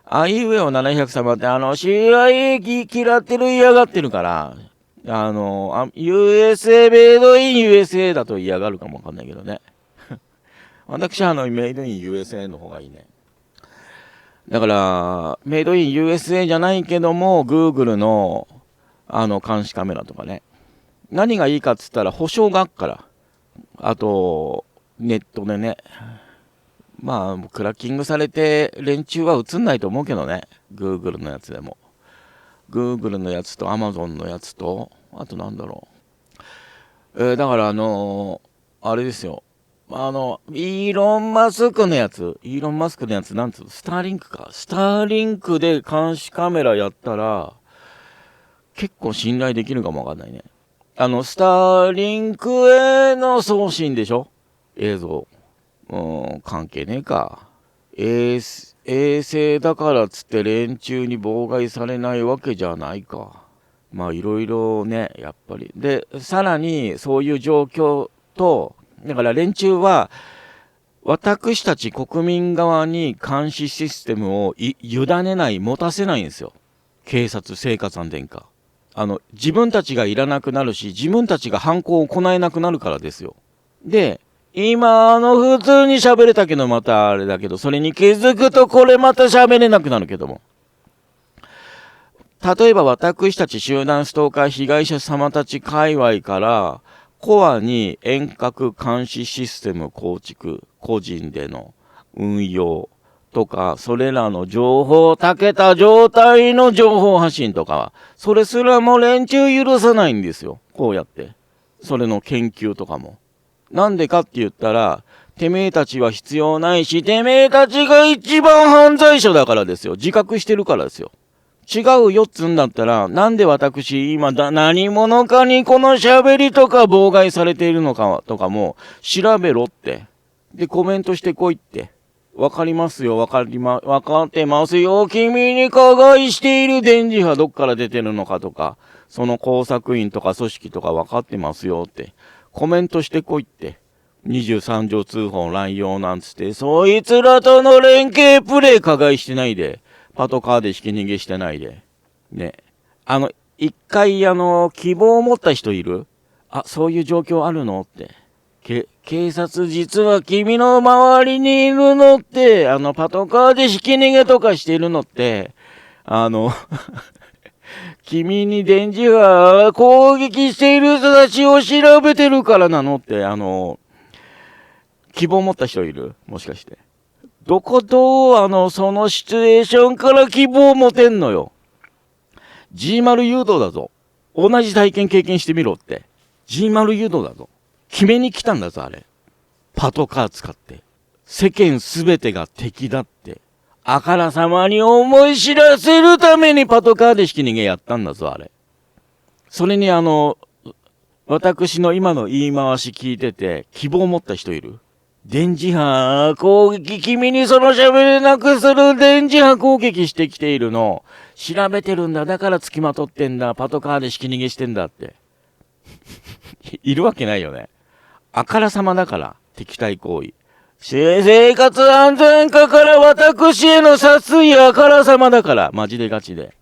あいうえお700様ってCIA 嫌ってる嫌がってるから、USA、メイドイン USA だと嫌がるかもわかんないけどね。私はメイドイン USA の方がいいね。だから、メイドイン USA じゃないけども、Google の、監視カメラとかね。何がいいかっつったら保証があっから。あと、ネットでね。まあ、クラッキングされて連中は映んないと思うけどね。Google のやつでも。Google のやつと Amazon のやつと、あとなんだろう。だからあれですよ。イーロン・マスクのやつ、なんつうの、スターリンクか。スターリンクで監視カメラやったら、結構信頼できるかもわかんないね。スターリンクへの送信でしょ？映像。関係ねえか。衛星だからっつって連中に妨害されないわけじゃないか。まあいろいろね、やっぱり。で、さらにそういう状況と、だから連中は、私たち国民側に監視システムを委ねない、持たせないんですよ。警察、生活安全課。自分たちがいらなくなるし、自分たちが犯行を行えなくなるからですよ。で、今普通に喋れたけどまたあれだけど、それに気づくとこれまた喋れなくなるけども。例えば私たち集団ストーカー被害者様たち界隈から、コアに遠隔監視システム構築、個人での運用とか、それらの情報をたけた状態の情報発信とかは、それすらも連中許さないんですよ。こうやって。それの研究とかも。なんでかって言ったら、てめえたちは必要ないし、てめえたちが一番犯罪者だからですよ。自覚してるからですよ。違うよっつんだったら、なんで私今何者かにこの喋りとか妨害されているのかとかも調べろって。で、コメントしてこいって。わかりますよ、わかってますよ。君に加害している電磁波どっから出てるのかとか、その工作員とか組織とかわかってますよって。コメントしてこいって。23条通報乱用なんつって、そいつらとの連携プレイ加害してないで。パトカーでひき逃げしてないで。ね。一回希望を持った人いる？そういう状況あるのって。警察実は君の周りにいるのって、パトカーでひき逃げとかしてるのって、君に電磁波攻撃している人たちを調べてるからなのって、希望を持った人いる？もしかして。そのシチュエーションから希望を持てんのよ。G マル誘導だぞ。同じ体験経験してみろって。G マル誘導だぞ。決めに来たんだぞ、あれ。パトカー使って。世間すべてが敵だって。あからさまに思い知らせるためにパトカーでひき逃げやったんだぞ、あれ。それに私の今の言い回し聞いてて、希望を持った人いる？電磁波攻撃、君にその喋れなくする電磁波攻撃してきているの。調べてるんだ。だから付きまとってんだ。パトカーでひき逃げしてんだって。いるわけないよね。あからさまだから、敵対行為。生活安全課から私への殺意あからさまだから、マジでガチで。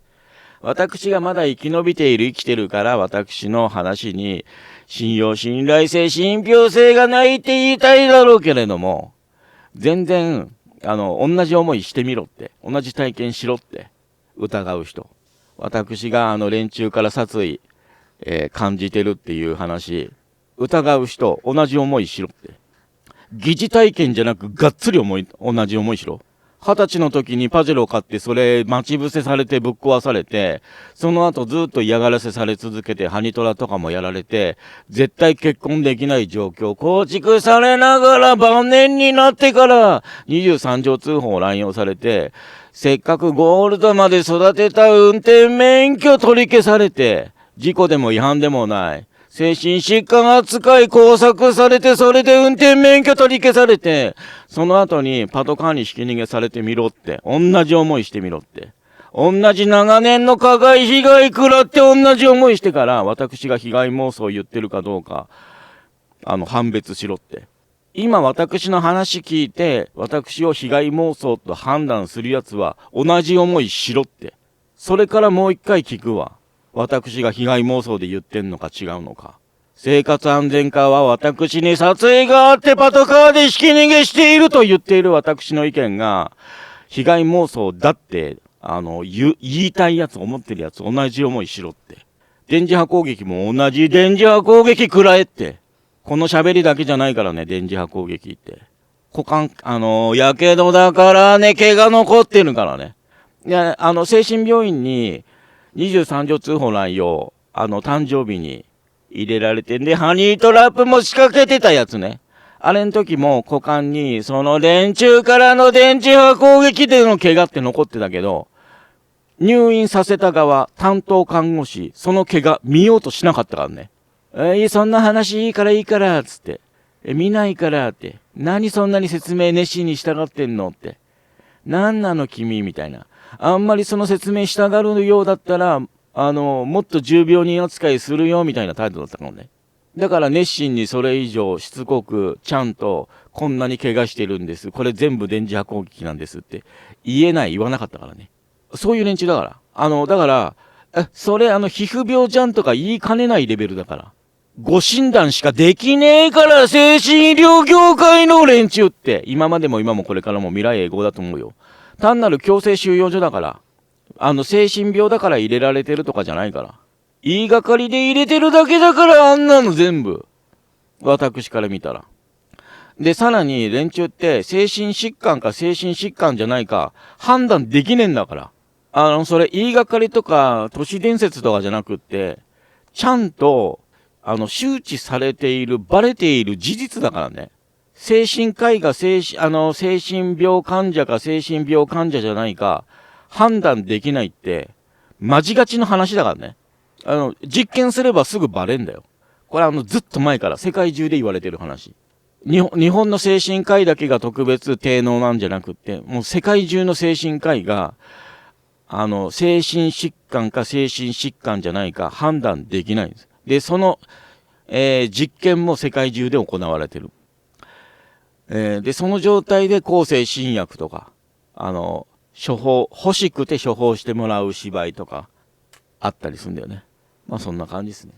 私がまだ生き延びている、生きてるから、私の話に、信用、信頼性、信憑性がないって言いたいだろうけれども、全然、同じ思いしてみろって、同じ体験しろって、疑う人。私が連中から殺意、感じてるっていう話、疑う人、同じ思いしろって。疑似体験じゃなく、がっつり同じ思いしろ。20歳の時にパジェロを買って、それ待ち伏せされてぶっ壊されて、その後ずっと嫌がらせされ続けて、ハニトラとかもやられて、絶対結婚できない状況構築されながら晩年になってから23条通報を乱用されて、せっかくゴールドまで育てた運転免許取り消されて、事故でも違反でもない。精神疾患扱い拘束されて、それで運転免許取り消されて、その後にパトカーにひき逃げされてみろって。同じ思いしてみろって。同じ長年の加害被害食らって同じ思いしてから、私が被害妄想を言ってるかどうか、判別しろって。今私の話聞いて、私を被害妄想と判断するやつは、同じ思いしろって。それからもう一回聞くわ。私が被害妄想で言ってんのか違うのか。生活安全課は私に殺意があってパトカーでひき逃げしていると言っている私の意見が、被害妄想だって、言いたいやつ、思ってるやつ、同じ思いしろって。電磁波攻撃も同じ電磁波攻撃食らえって。この喋りだけじゃないからね、電磁波攻撃って。股間、やけどだからね、毛が残ってるからね。いや、精神病院に23条通報内容、誕生日に入れられてんで、ハニートラップも仕掛けてたやつね。あれの時も股間に、その電柱からの電磁波攻撃での怪我って残ってたけど、入院させた側、担当看護師、その怪我見ようとしなかったからね。そんな話いいから、つって。見ないからって。何そんなに説明熱心に従ってんのって。何なの君みたいな。あんまりその説明したがるようだったら、もっと重病人扱いするよみたいな態度だったかもね。だから熱心にそれ以上しつこくちゃんとこんなに怪我してるんです。これ全部電磁波攻撃なんですって言わなかったからね。そういう連中だから。だから、それ皮膚病じゃんとか言いかねないレベルだから。ご診断しかできねえから精神医療業界の連中って今までも今もこれからも未来永劫だと思うよ。単なる強制収容所だから。精神病だから入れられてるとかじゃないから。言いがかりで入れてるだけだからあんなの全部。私から見たら。で、さらに連中って精神疾患か精神疾患じゃないか判断できねえんだから。それ言いがかりとか都市伝説とかじゃなくって、ちゃんと、周知されている、バレている事実だからね。精神科医が精神病患者か精神病患者じゃないか判断できないって、マジガチの話だからね。実験すればすぐバレんだよ。これずっと前から世界中で言われてる話。日本の精神科医だけが特別低能なんじゃなくって、もう世界中の精神科医が、精神疾患か精神疾患じゃないか判断できないんです。で、その、実験も世界中で行われてる。で、その状態で向精神薬とか、欲しくて処方してもらう芝居とか、あったりするんだよね。まあそんな感じですね。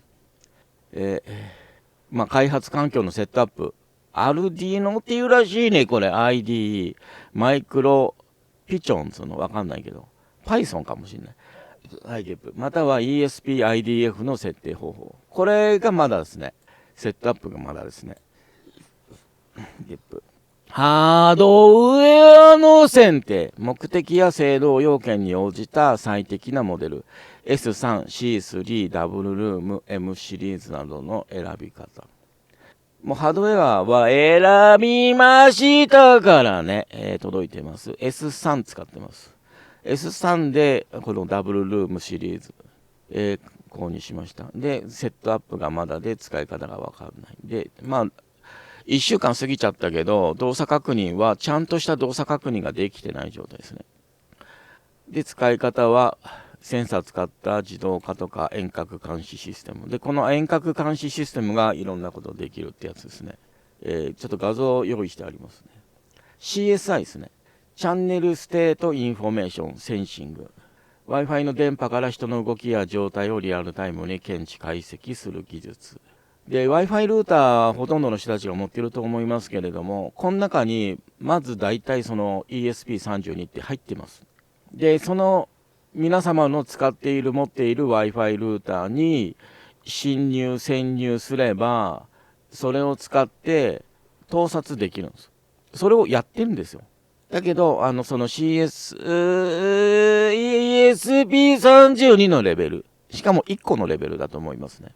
まあ開発環境のセットアップ。アルディーノっていうらしいね、これ。IDE。マイクロピチョンつうのわかんないけど。Python かもしれない。または ESP-IDF の設定方法。これがまだですね。セットアップがまだですね。ハードウェアの選定。目的や制動要件に応じた最適なモデル。S3、C3、ダブルルーム、M シリーズなどの選び方。もうハードウェアは選びましたからね。届いてます。S3 使ってます。S3 でこのダブルルームシリーズ、購入しました。で、セットアップがまだで使い方がわかんない。で、まあ、1週間過ぎちゃったけど、動作確認はちゃんとした動作確認ができてない状態ですね。で、使い方はセンサー使った自動化とか遠隔監視システム。で、この遠隔監視システムがいろんなことできるってやつですね。ちょっと画像を用意してありますね。CSI ですね。チャンネルステートインフォメーションセンシング。Wi-Fi の電波から人の動きや状態をリアルタイムに検知解析する技術。で、Wi-Fi ルーターほとんどの人たちが持っていると思いますけれども、この中にまず大体その ESP32 って入ってます。で、その皆様の持っている Wi-Fi ルーターに潜入すれば、それを使って盗撮できるんです。それをやってるんですよ。だけど、その ESP32 のレベル。しかも1個のレベルだと思いますね。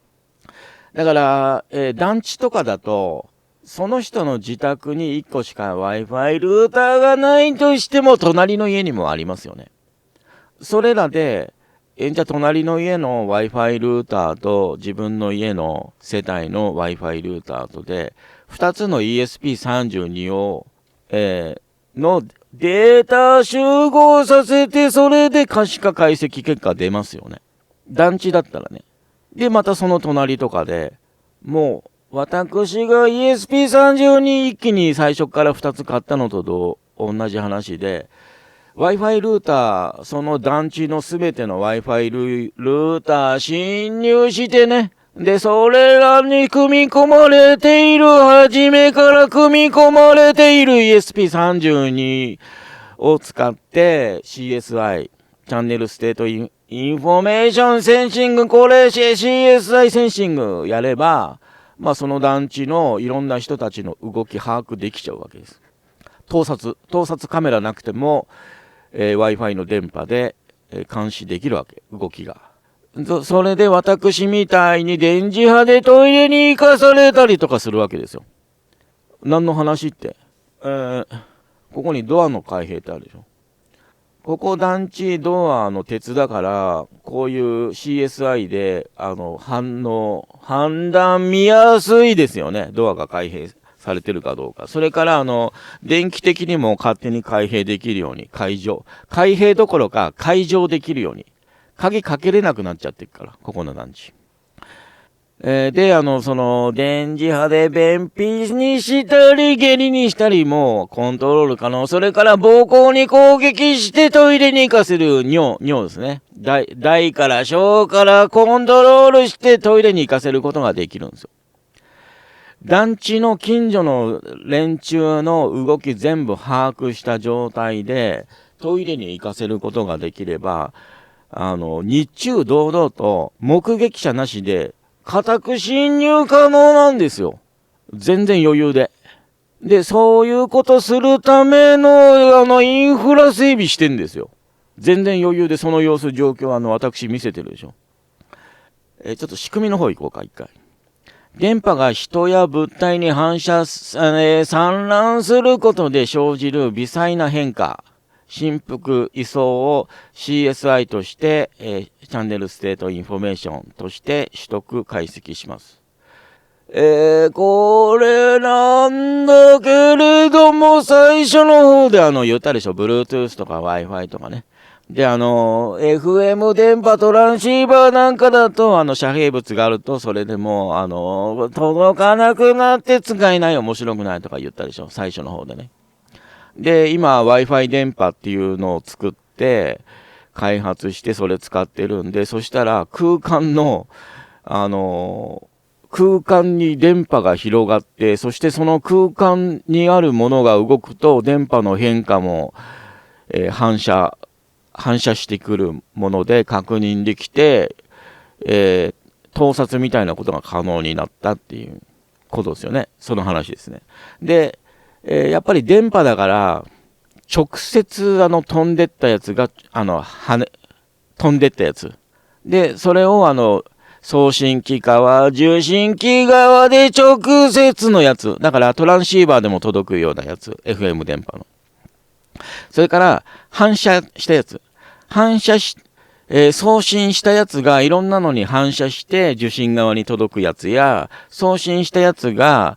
だから、団地とかだと、その人の自宅に1個しか Wi-Fi ルーターがないとしても、隣の家にもありますよね。それらで、じゃあ隣の家の Wi-Fi ルーターと自分の家の世帯の Wi-Fi ルーターとで、2つの ESP32 を、のデータ集合させて、それで可視化解析結果出ますよね。団地だったらね。で、またその隣とかで、もう、私が ESP32 一気に最初から2つ買ったのと同じ話で、Wi-Fi ルーター、その団地のすべての Wi-Fi ルーター侵入してね。で、それらに組み込まれている、初めから組み込まれている ESP32 を使って CSI、チャンネルステートインインフォメーションセンシング、これ CSI センシングやれば、まあその団地のいろんな人たちの動き把握できちゃうわけです。盗撮カメラなくても、Wi-Fi の電波で、監視できるわけ、動きが。それで私みたいに電磁波でトイレに行かされたりとかするわけですよ。何の話って、ここにドアの開閉ってあるでしょ。ここ団地ドアの鉄だから、こういう CSI で判断見やすいですよね。ドアが開閉されてるかどうか。それから電気的にも勝手に開閉できるように、開閉どころか解錠できるように。鍵かけれなくなっちゃってるから、ここの団地。で、その、電磁波で便秘にしたり、下痢にしたりもコントロール可能。それから膀胱に攻撃してトイレに行かせる尿ですね。大から小からコントロールしてトイレに行かせることができるんですよ。団地の近所の連中の動き全部把握した状態でトイレに行かせることができれば、日中堂々と目撃者なしで家宅侵入可能なんですよ。全然余裕で。で、そういうことするためのインフラ整備してんですよ。全然余裕でその様子状況私見せてるでしょ。ちょっと仕組みの方行こうか、一回。電波が人や物体に反射、散乱することで生じる微細な変化。振幅位相を CSI として、チャンネルステートインフォメーションとして取得解析します。これなんだけれども、最初の方で言ったでしょ、Bluetooth とか Wi-Fi とかね。で、FM 電波トランシーバーなんかだと、遮蔽物があると、それでもう、届かなくなって使えない、面白くないとか言ったでしょ、最初の方でね。で、今 Wi-Fi 電波っていうのを作って開発してそれ使ってるんで、そしたら空間に電波が広がって、そしてその空間にあるものが動くと電波の変化も、反射してくるもので確認できて、盗撮みたいなことが可能になったっていうことですよね。その話ですね。で、やっぱり電波だから直接飛んでったやつが飛んでったやつで、それを送信機側受信機側で直接のやつだから、トランシーバーでも届くようなやつ、 FM 電波の。それから反射したやつ、送信したやつがいろんなのに反射して受信側に届くやつや、送信したやつが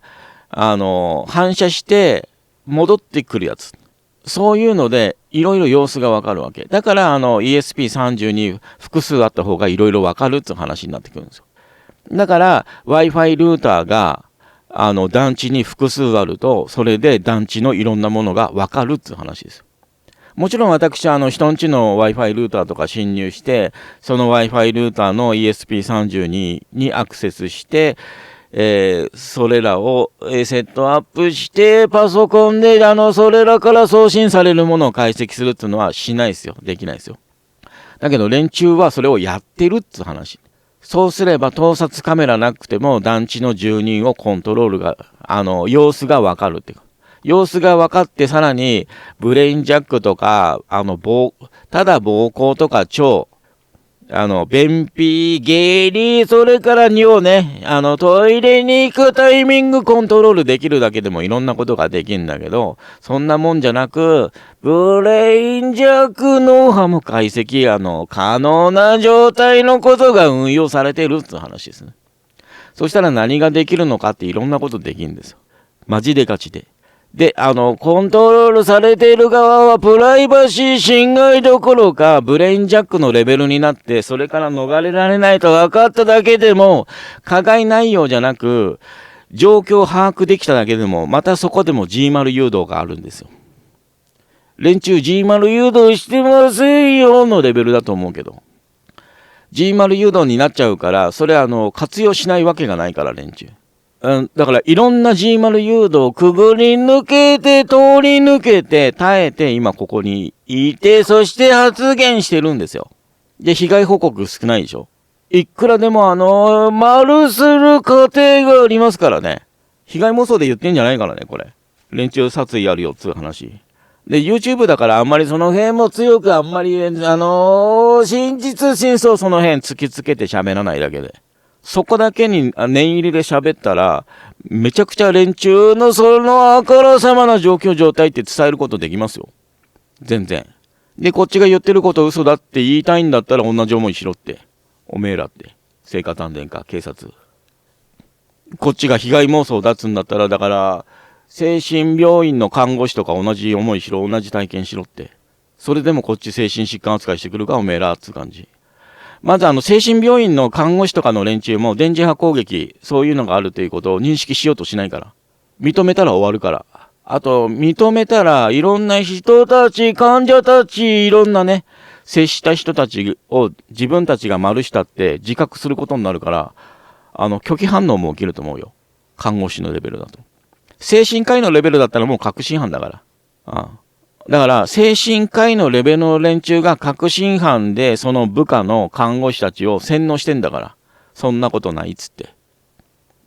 反射して戻ってくるやつ。そういうので、いろいろ様子がわかるわけ。だから、ESP32 複数あった方がいろいろわかるっていう話になってくるんですよ。だから、Wi-Fi ルーターが、団地に複数あると、それで団地のいろんなものがわかるっていう話です。もちろん私は人んちの Wi-Fi ルーターとか侵入して、その Wi-Fi ルーターの ESP32 にアクセスして、それらをセットアップしてパソコンでそれらから送信されるものを解析するっていうのはしないですよ。できないですよ。だけど連中はそれをやってるって話。そうすれば盗撮カメラなくても団地の住人をコントロールが様子がわかるっていうか。様子が分かって、さらにブレインジャックとかただ膀胱とか腸、便秘、下痢、それから尿ね、トイレに行くタイミングコントロールできるだけでもいろんなことができるんだけど、そんなもんじゃなく、ブレインジャック脳波も解析、可能な状態のことが運用されてるって話ですね。そしたら何ができるのかっていろんなことできるんですよ。マジでガチで。で、コントロールされている側はプライバシー侵害どころか、ブレインジャックのレベルになって、それから逃れられないと分かっただけでも、加害内容じゃなく、状況を把握できただけでも、またそこでも G 誘導があるんですよ。連中 G 誘導してませんよのレベルだと思うけど。G 誘導になっちゃうから、それ活用しないわけがないから、連中。だからいろんな G 誘導をくぐり抜けて、通り抜けて、耐えて、今ここにいて、そして発言してるんですよ。で、被害報告少ないでしょ。いくらでも丸する過程がありますからね。被害妄想で言ってんじゃないからね、これ。連中殺意あるよっつう話。で、YouTube だからあんまりその辺も強くあんまり、真実真相その辺突きつけて喋らないだけで。そこだけに念入りで喋ったら、めちゃくちゃ連中のそのあからさまな状態って伝えることできますよ。全然。で、こっちが言ってること嘘だって言いたいんだったら同じ思いしろって。おめえらって。聖火丹田か、警察。こっちが被害妄想だっつんだったら、だから、精神病院の看護師とか同じ思いしろ、同じ体験しろって。それでもこっち精神疾患扱いしてくるか、おめえらっつう感じ。まず精神病院の看護師とかの連中も電磁波攻撃、そういうのがあるということを認識しようとしないから。認めたら終わるから。あと、認めたらいろんな人たち、患者たち、いろんなね、接した人たちを自分たちが丸したって自覚することになるから、拒否反応も起きると思うよ。看護師のレベルだと。精神科医のレベルだったらもう確信犯だから。だから、精神科医のレベルの連中が確信犯で、その部下の看護師たちを洗脳してんだから。そんなことないっつって。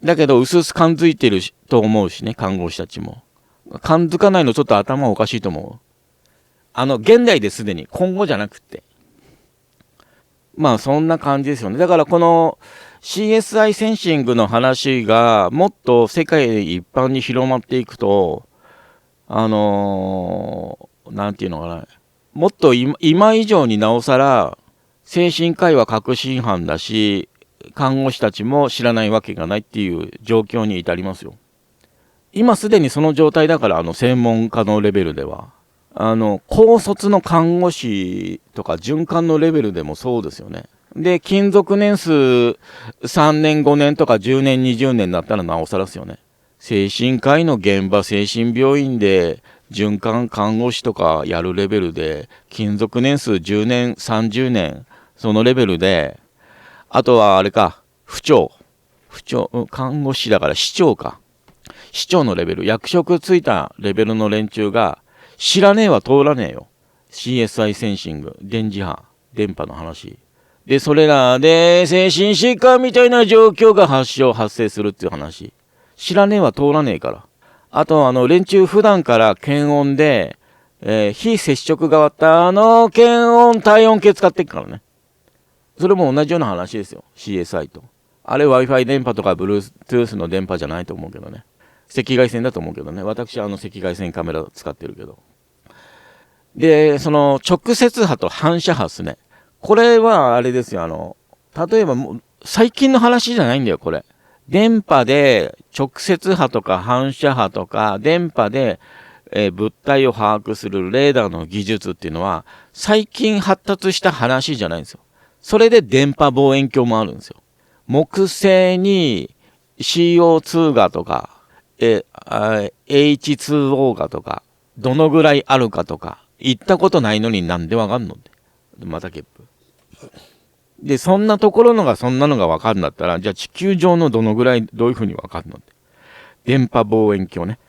だけど、うすうす感づいてると思うしね、看護師たちも。感づかないのちょっと頭おかしいと思う。現代ですでに、今後じゃなくって。まあ、そんな感じですよね。だから、この CSI センシングの話が、もっと世界一般に広まっていくと、なんていうのかな。もっと今以上になおさら、精神科医は確信犯だし、看護師たちも知らないわけがないっていう状況に至りますよ。今すでにその状態だから、専門家のレベルでは。高卒の看護師とか准看のレベルでもそうですよね。で、勤続年数3年5年とか10年20年だったらなおさらですよね。精神科医の現場、精神病院で准看看護師とかやるレベルで、勤続年数10年30年、そのレベルで、あとはあれか、看護師だから市長か。市長のレベル、役職ついたレベルの連中が、知らねえは通らねえよ。CSI センシング、電磁波、電波の話。で、それらで精神疾患みたいな状況が発生するっていう話。知らねえは通らねえから。あと、連中普段から検温で、非接触が終わった検温、体温計使ってっからね。それも同じような話ですよ。CSI と。あれ Wi-Fi 電波とか Bluetooth の電波じゃないと思うけどね。赤外線だと思うけどね。私は赤外線カメラ使ってるけど。で、その直接波と反射波ですね。これはあれですよ。例えばもう最近の話じゃないんだよ、これ。電波で直接波とか反射波とか電波で、物体を把握するレーダーの技術っていうのは最近発達した話じゃないんですよ。それで電波望遠鏡もあるんですよ。木星に CO2 がとか、H2O がとか、どのぐらいあるかとか、行ったことないのになんでわかんのって。またゲップ。で、そんなところのがそんなのがわかるんだったら、じゃあ地球上のどのぐらい、どういうふうにわかるのって。電波望遠鏡ね。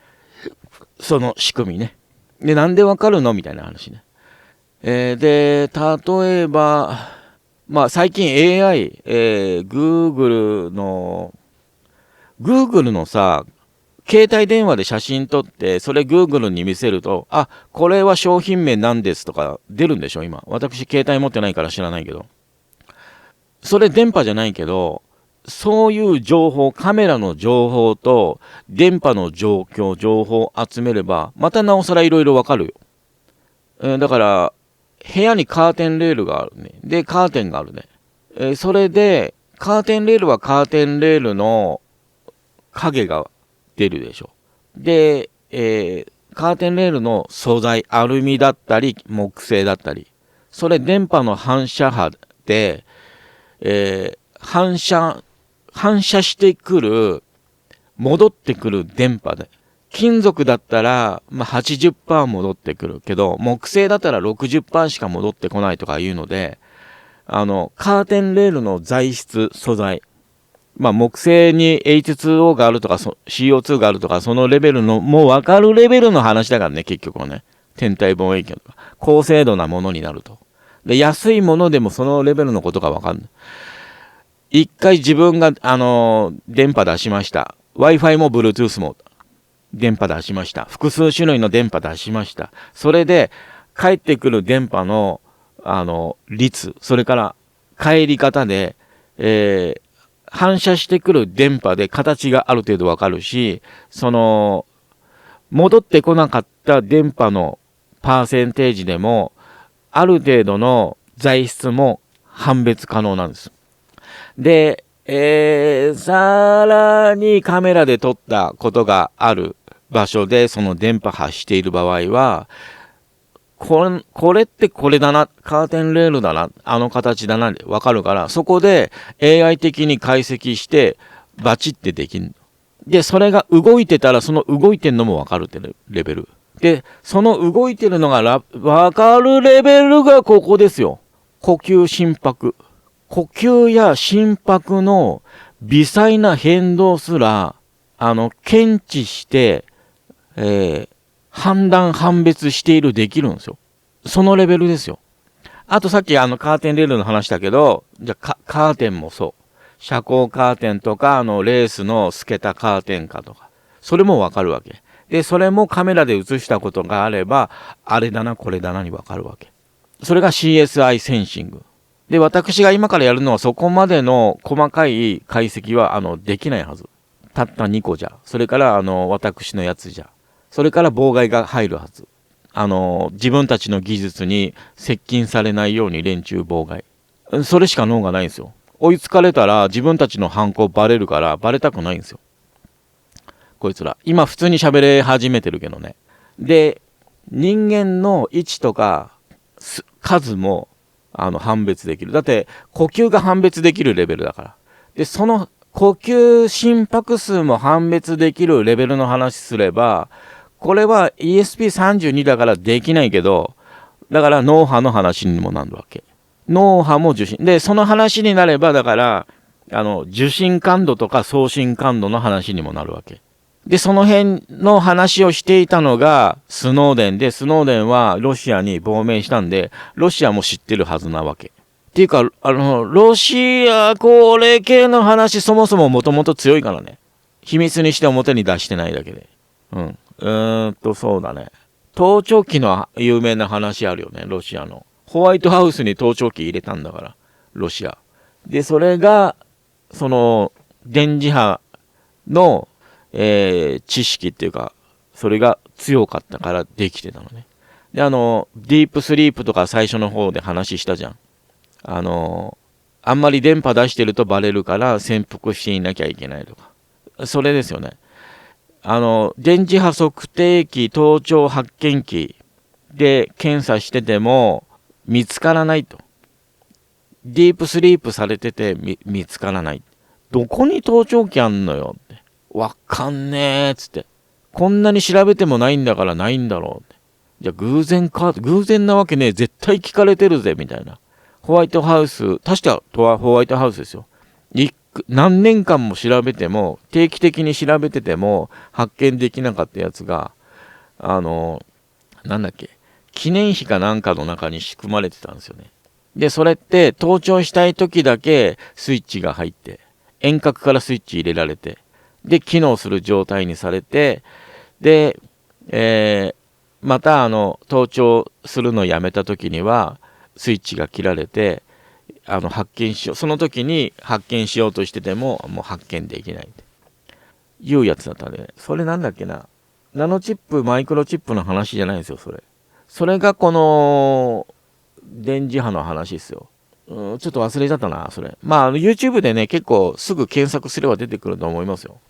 その仕組みね。で、なんでわかるのみたいな話ね。で、例えば、まあ最近 AI、Google のさ、携帯電話で写真撮って、それ Google に見せると、あ、これは商品名なんですとか出るんでしょ今。私携帯持ってないから知らないけど。それ電波じゃないけど、そういう情報、カメラの情報と電波の状況、情報を集めれば、またなおさらいろいろわかるよ。だから、部屋にカーテンレールがあるね。で、カーテンがあるね。それで、カーテンレールはカーテンレールの影が出るでしょ。で、カーテンレールの素材、アルミだったり、木製だったり、それ電波の反射波で、反射してくる、戻ってくる電波で。金属だったら、80% 戻ってくるけど、木製だったら 60% しか戻ってこないとかいうので、カーテンレールの材質、素材。木製に H2O があるとか、CO2 があるとか、そのレベルの、もう分かるレベルの話だからね、結局はね。天体望遠鏡とか。高精度なものになると。で、安いものでもそのレベルのことがわかんない。一回自分が、電波出しました。Wi-Fi も Bluetooth も電波出しました。複数種類の電波出しました。それで、帰ってくる電波の、率、それから帰り方で、反射してくる電波で形がある程度わかるし、戻ってこなかった電波のパーセンテージでも、ある程度の材質も判別可能なんです。で、さらにカメラで撮ったことがある場所でその電波発している場合は、これってこれだな、カーテンレールだな、あの形だなでわかるから、そこで AI 的に解析してバチってできる。で、それが動いてたらその動いてんのもわかるってレベル。で、その動いてるのがわかるレベルがここですよ。呼吸心拍。呼吸や心拍の微細な変動すら、検知して、判別しているできるんですよ。そのレベルですよ。あとさっきカーテンレールの話だけど、じゃあカーテンもそう。遮光カーテンとか、レースの透けたカーテンかとか。それもわかるわけ。で、それもカメラで映したことがあれば、あれだな、これだなにわかるわけ。それが CSI センシング。で、私が今からやるのはそこまでの細かい解析は、できないはず。たった2個じゃ。それから、私のやつじゃ。それから妨害が入るはず。自分たちの技術に接近されないように連中妨害。それしか脳がないんですよ。追いつかれたら自分たちの犯行バレるからバレたくないんですよ。こいつら。今普通に喋れ始めてるけどね。で、人間の位置とか数も判別できる。だって呼吸が判別できるレベルだから。で、その呼吸心拍数も判別できるレベルの話すれば、これは ESP32 だからできないけど、だから脳波の話にもなるわけ。脳波も受信。で、その話になれば、だから、受信感度とか送信感度の話にもなるわけ。で、その辺の話をしていたのがスノーデンで、スノーデンはロシアに亡命したんで、ロシアも知ってるはずなわけ。っていうか、ロシア、これ系の話そもそももともと強いからね。秘密にして表に出してないだけで。そうだね。盗聴器の有名な話あるよね、ロシアの。ホワイトハウスに盗聴器入れたんだから、ロシア。で、それが、電磁波の、知識っていうか、それが強かったからできてたのね。で、ディープスリープとか最初の方で話したじゃん。あんまり電波出してるとバレるから潜伏していなきゃいけないとか。それですよね。電磁波測定器、盗聴発見器で検査してても見つからないと。ディープスリープされてて見つからない。どこに盗聴器あんのよって。わかんねえっつって。こんなに調べてもないんだからないんだろうって。じゃあ偶然なわけねえ。絶対聞かれてるぜみたいな。ホワイトハウス、確かホワイトハウスですよ。何年間も調べても、定期的に調べてても発見できなかったやつが、なんだっけ、記念碑かなんかの中に仕組まれてたんですよね。で、それって盗聴したい時だけスイッチが入って、遠隔からスイッチ入れられて、で、機能する状態にされて、で、また盗聴するのをやめた時には、スイッチが切られて、その時に発見しようとしてても、もう発見できないっていうやつだったんで、それなんだっけな。ナノチップ、マイクロチップの話じゃないんですよ、それ。それがこの、電磁波の話ですよ。ちょっと忘れちゃったな、それ。まあ、YouTube でね、結構すぐ検索すれば出てくると思いますよ。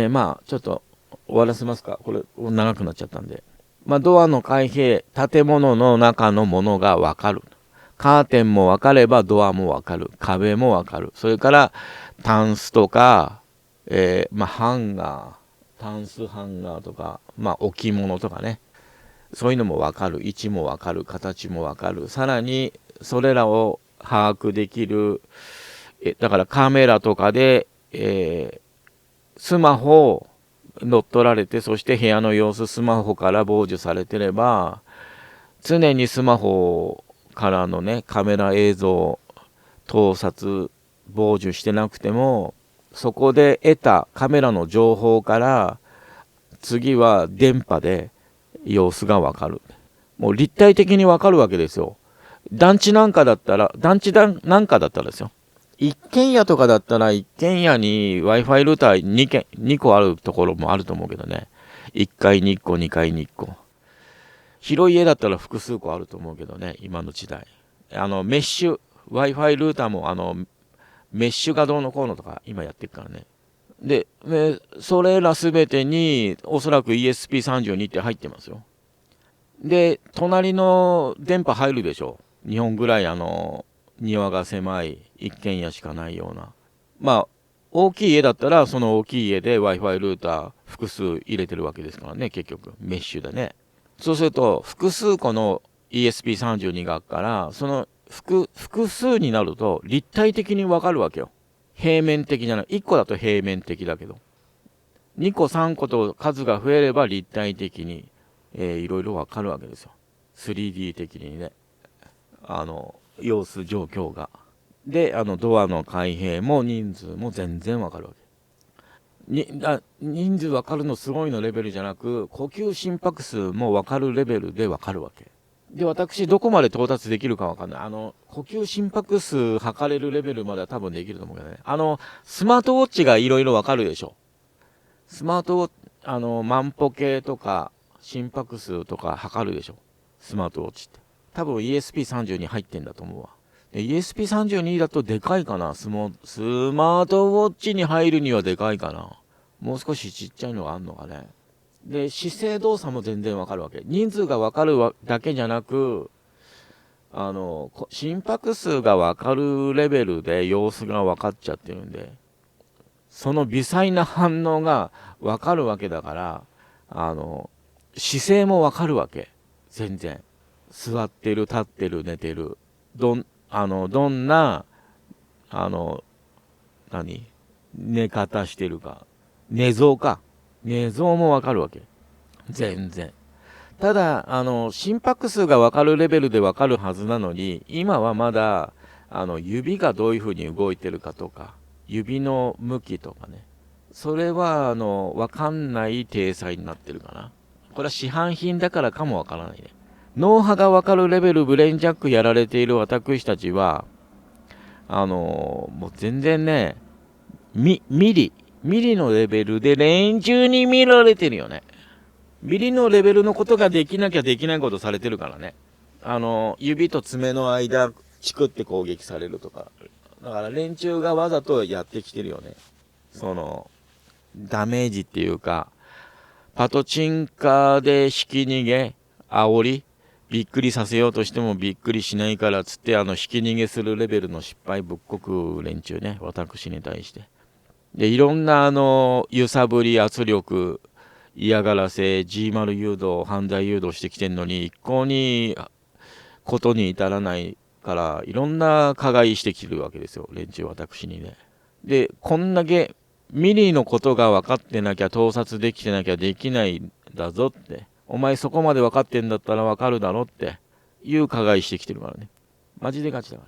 まあ、ちょっと終わらせますか。これ、長くなっちゃったんで。まあ、ドアの開閉、建物の中のものがわかる。カーテンもわかればドアもわかる。壁もわかる。それから、タンスとか、ハンガー、タンスハンガーとか、置物とかね。そういうのもわかる。位置もわかる。形もわかる。さらに、それらを把握できる。だからカメラとかで、スマホを乗っ取られて、そして部屋の様子、スマホから傍受されてれば、常にスマホをからのね、カメラ映像、盗撮、傍受してなくても、そこで得たカメラの情報から、次は電波で様子がわかる。もう立体的にわかるわけですよ。団地なんかだったらですよ。一軒家とかだったら一軒家に Wi-Fi ルーター2個あるところもあると思うけどね。1階に1個、2階に1個。広い家だったら複数個あると思うけどね、今の時代。メッシュ、Wi-Fi ルーターもメッシュがどうのこうのとか今やってるからね。で、それらすべてにおそらく ESP32 って入ってますよ。で、隣の電波入るでしょ。日本ぐらい庭が狭い一軒家しかないような。まあ、大きい家だったらその大きい家で Wi-Fi ルーター複数入れてるわけですからね、結局。メッシュでね。そうすると、複数個の ESP32 があるから、その複数になると立体的にわかるわけよ。平面的じゃない。1個だと平面的だけど。2個3個と数が増えれば立体的に、いろいろわかるわけですよ。3D 的にね。様子状況が。で、ドアの開閉も人数も全然わかるわけ。人数わかるのすごいのレベルじゃなく、呼吸心拍数もわかるレベルでわかるわけ。で、私、どこまで到達できるかわかんない。呼吸心拍数測れるレベルまでは多分できると思うけどね。スマートウォッチがいろいろわかるでしょ。スマートウォッチ、万歩計とか、心拍数とか測るでしょ。スマートウォッチって。多分 ESP30 に入ってんだと思うわ。で ESP32 だとでかいかな。スマートウォッチに入るにはでかいかな。もう少しちっちゃいのがあんのかね。で、姿勢動作も全然わかるわけ。人数がわかるだけじゃなく、心拍数がわかるレベルで様子がわかっちゃってるんで、その微細な反応がわかるわけだから、姿勢もわかるわけ。全然。座ってる、立ってる、寝てる。どんな、寝方してるか。寝相か。寝相もわかるわけ。全然。ただ、心拍数がわかるレベルでわかるはずなのに、今はまだ、指がどういう風に動いてるかとか、指の向きとかね。それは、わかんない体裁になってるかな。これは市販品だからかもわからないね。脳波がわかるレベルブレインジャックやられている私たちは、もう全然ね、ミリのレベルで連中に見られてるよね。ミリのレベルのことができなきゃできないことされてるからね。指と爪の間、チクって攻撃されるとか。だから連中がわざとやってきてるよね。ダメージっていうか、パトチンカーで引き逃げ、煽り、びっくりさせようとしてもびっくりしないからつって、引き逃げするレベルの失敗ぶっこく連中ね。私に対して。で、いろんな揺さぶり、圧力、嫌がらせ、G 誘導、犯罪誘導してきてんのに、一向にことに至らないから、いろんな加害してきてるわけですよ。連中、私にね。で、こんだけミリのことが分かってなきゃ、盗撮できてなきゃできないんだぞって。お前そこまで分かってんだったら分かるだろっていう加害してきてるからね。マジでガチだか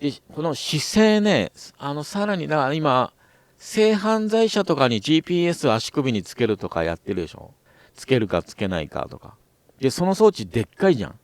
ら。で、この姿勢ね、さらに、だから今、性犯罪者とかに GPS 足首につけるとかやってるでしょ。つけるかつけないかとか。で、その装置でっかいじゃん。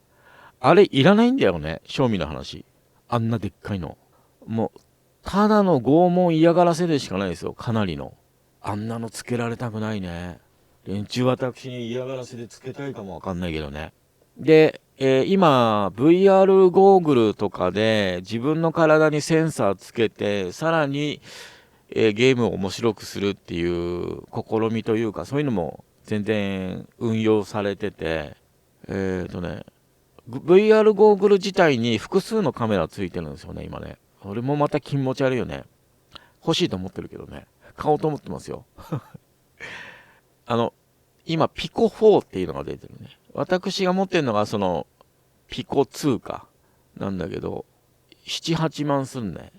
あれいらないんだよね。正味の話。あんなでっかいの。もう、ただの拷問嫌がらせでしかないですよ。かなりの。あんなのつけられたくないね。連中私に嫌がらせでつけたいかもわかんないけどね。で、今、VR ゴーグルとかで自分の体にセンサーつけて、さらに、ゲームを面白くするっていう試みというか、そういうのも全然運用されてて、VR ゴーグル自体に複数のカメラついてるんですよね、今ね。俺もまた気持ち悪いよね。欲しいと思ってるけどね。買おうと思ってますよ。今、ピコ4っていうのが出てるね。私が持ってるのがピコ2か。なんだけど、7、8万すんね。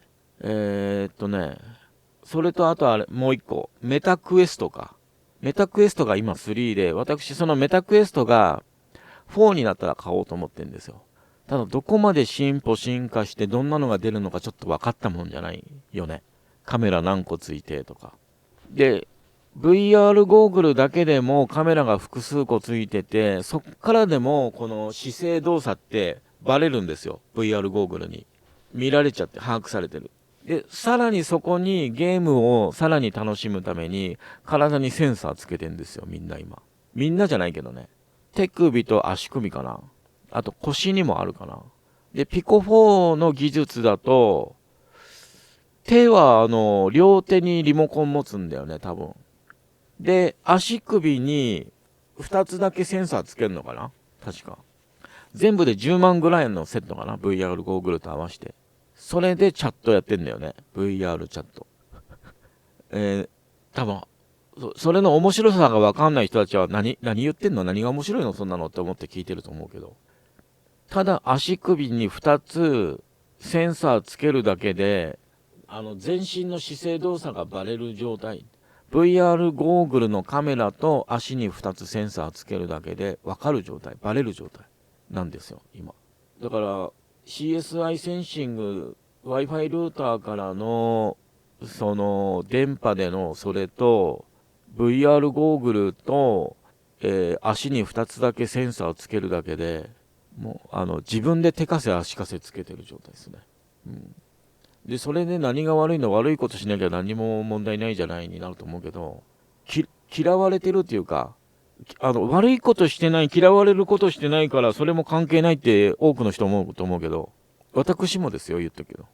それとあともう一個、メタクエストか。メタクエストが今3で、私そのメタクエストが4になったら買おうと思ってるんですよ。ただどこまで進化してどんなのが出るのかちょっと分かったもんじゃないよね。カメラ何個ついてとか。で、VR ゴーグルだけでもカメラが複数個ついてて、そっからでもこの姿勢動作ってバレるんですよ。VR ゴーグルに。見られちゃって把握されてる。で、さらにそこにゲームをさらに楽しむために体にセンサーつけてんですよ、みんな今。みんなじゃないけどね。手首と足首かな。あと腰にもあるかな。で、ピコ4の技術だと、手は両手にリモコン持つんだよね、多分。で、足首に2つだけセンサーつけるのかな確か。全部で10万ぐらいのセットかな ?VR ゴーグルと合わせて。それでチャットやってんだよね。VR チャット。多分、それの面白さがわかんない人たちは何言ってんの何が面白いのそんなのって思って聞いてると思うけど。ただ足首に2つセンサーつけるだけで、全身の姿勢動作がバレる状態。VR ゴーグルのカメラと足に2つセンサーつけるだけで分かる状態、バレる状態なんですよ、今。だから CSI センシング、Wi-Fi ルーターからのその電波でのそれと VR ゴーグルと、足に2つだけセンサーつけるだけでもう自分で手かせ足かせつけてる状態ですね。で、それで何が悪いの悪いことしなきゃ何も問題ないじゃないになると思うけど、嫌われてるっていうか、悪いことしてない、嫌われることしてないから、それも関係ないって多くの人思うと思うけど、私もですよ、言ったけど。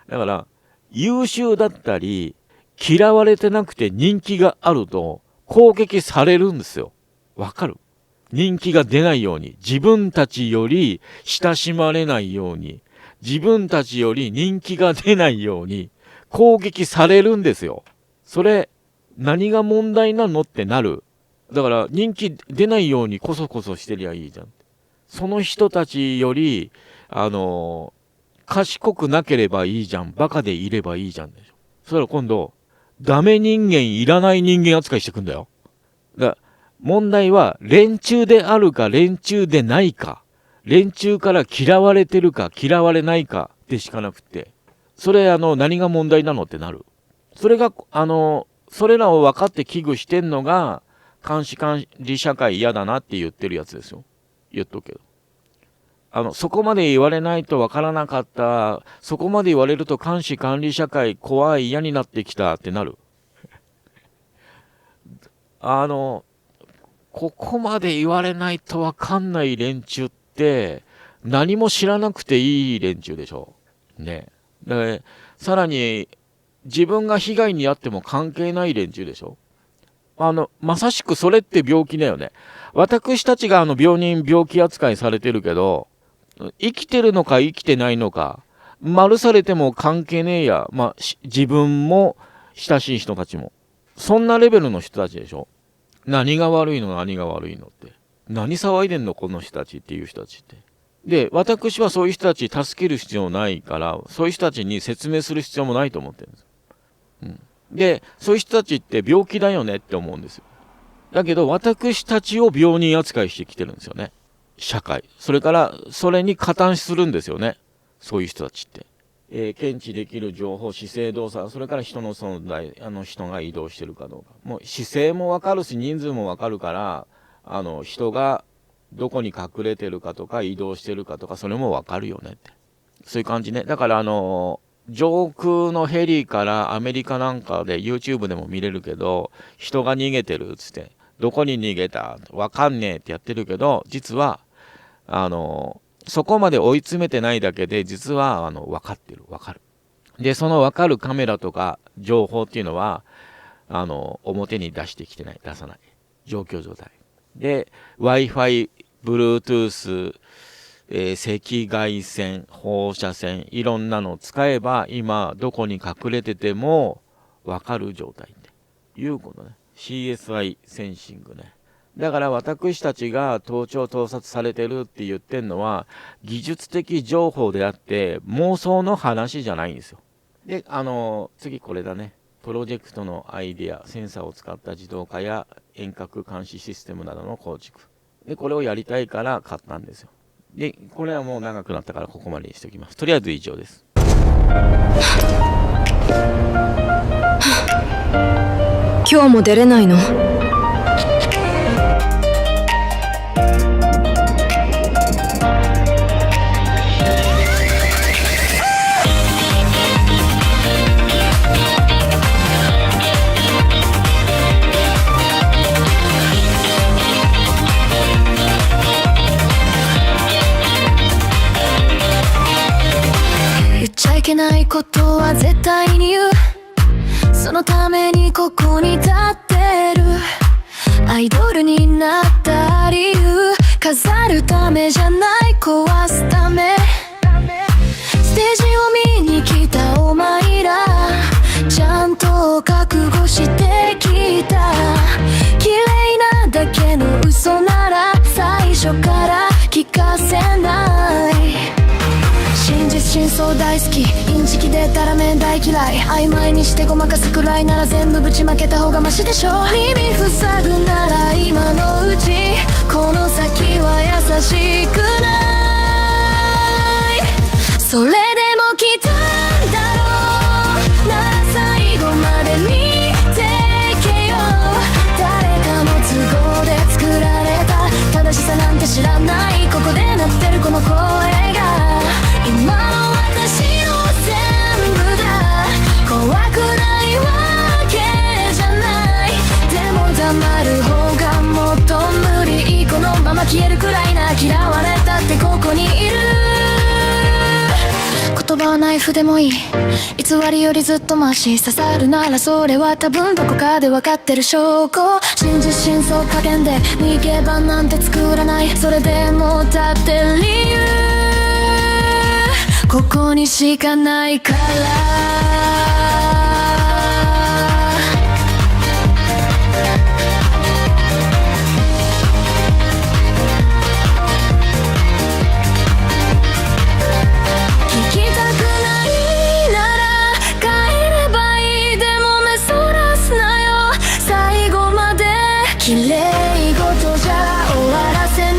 だから、優秀だったり、嫌われてなくて人気があると、攻撃されるんですよ。わかる？人気が出ないように、自分たちより親しまれないように、自分たちより人気が出ないように攻撃されるんですよ。それ、何が問題なのってなる。だから人気出ないようにこそこそしてりゃいいじゃん。その人たちより、賢くなければいいじゃん。バカでいればいいじゃんでしょ。そしたら今度、ダメ人間いらない人間扱いしてくんだよ。だから問題は連中であるか連中でないか。連中から嫌われてるか嫌われないかでしかなくて、それ何が問題なのってなる。それがそれらを分かって危惧してんのが監視管理社会嫌だなって言ってるやつですよ。言っとくけど、そこまで言われないと分からなかった、そこまで言われると監視管理社会怖い嫌になってきたってなる。ここまで言われないと分かんない連中って何も知らなくていい連中でしょ。ね。で、さらに自分が被害に遭っても関係ない連中でしょ。まさしくそれって病気だよね。私たちが病気扱いされてるけど、生きてるのか生きてないのか、丸されても関係ねえや。自分も親しい人たちも。そんなレベルの人たちでしょ。何が悪いのって。何騒いでんのこの人たちっていう人たちって。で、私はそういう人たち助ける必要ないから、そういう人たちに説明する必要もないと思ってるんです。で、そういう人たちって病気だよねって思うんですよ。だけど、私たちを病人扱いしてきてるんですよね。社会。それから、それに加担するんですよね。そういう人たちって。検知できる情報、姿勢動作、それから人の存在、人が移動してるかどうか。もう姿勢もわかるし、人数もわかるから、人がどこに隠れてるかとか、移動してるかとか、それもわかるよねって。そういう感じね。だから上空のヘリからアメリカなんかで YouTube でも見れるけど、人が逃げてるっつって、どこに逃げたわかんねえってやってるけど、実は、そこまで追い詰めてないだけで、実は、分かってる。分かる。で、その分かるカメラとか情報っていうのは、表に出してきてない。出さない。状態。で、Wi-Fi、Bluetooth、赤外線、放射線、いろんなのを使えば、今、どこに隠れてても、分かる状態っていうことね。CSI センシングね。だから私たちが盗聴盗撮されてるって言ってんのは技術的情報であって妄想の話じゃないんですよ。で、次これだね。プロジェクトのアイデア、センサーを使った自動化や遠隔監視システムなどの構築。で、これをやりたいから買ったんですよ。で、これはもう長くなったからここまでにしておきます。とりあえず以上です。
今日も出れないの？
言っちゃいけないことは絶対に言う。そのためにここに立ってる。アイドルになった理由、飾るためじゃない壊すため。ステージを見に来たお前ら、ちゃんと覚悟してきた。綺麗なだけの嘘なら最初から聞かせない。真実真相大好き、インチキでたらめ大嫌い。曖昧にしてごまかすくらいなら全部ぶちまけた方がマシでしょ。耳塞ぐなら今のうち、この先は優しくない。それでも来たんだろうなら最後まで見てけよ。誰かの都合で作られた正しさなんて知らない。ここで鳴ってるこの声が今の私の全部だ。怖くないわけじゃない。でも黙る方がもっと無理。このまま消えるくらいな。嫌われたってここにいる。言葉はナイフでもいい。偽りよりずっとマシ。刺さるならそれは多分どこかで分かってる証拠。真実真相加減で逃げ場なんて作らない。それでもだって理由ここにしかないから。聞きたくないなら帰ればいい。でも目そらすなよ最後まで。綺麗事じゃ終わらせ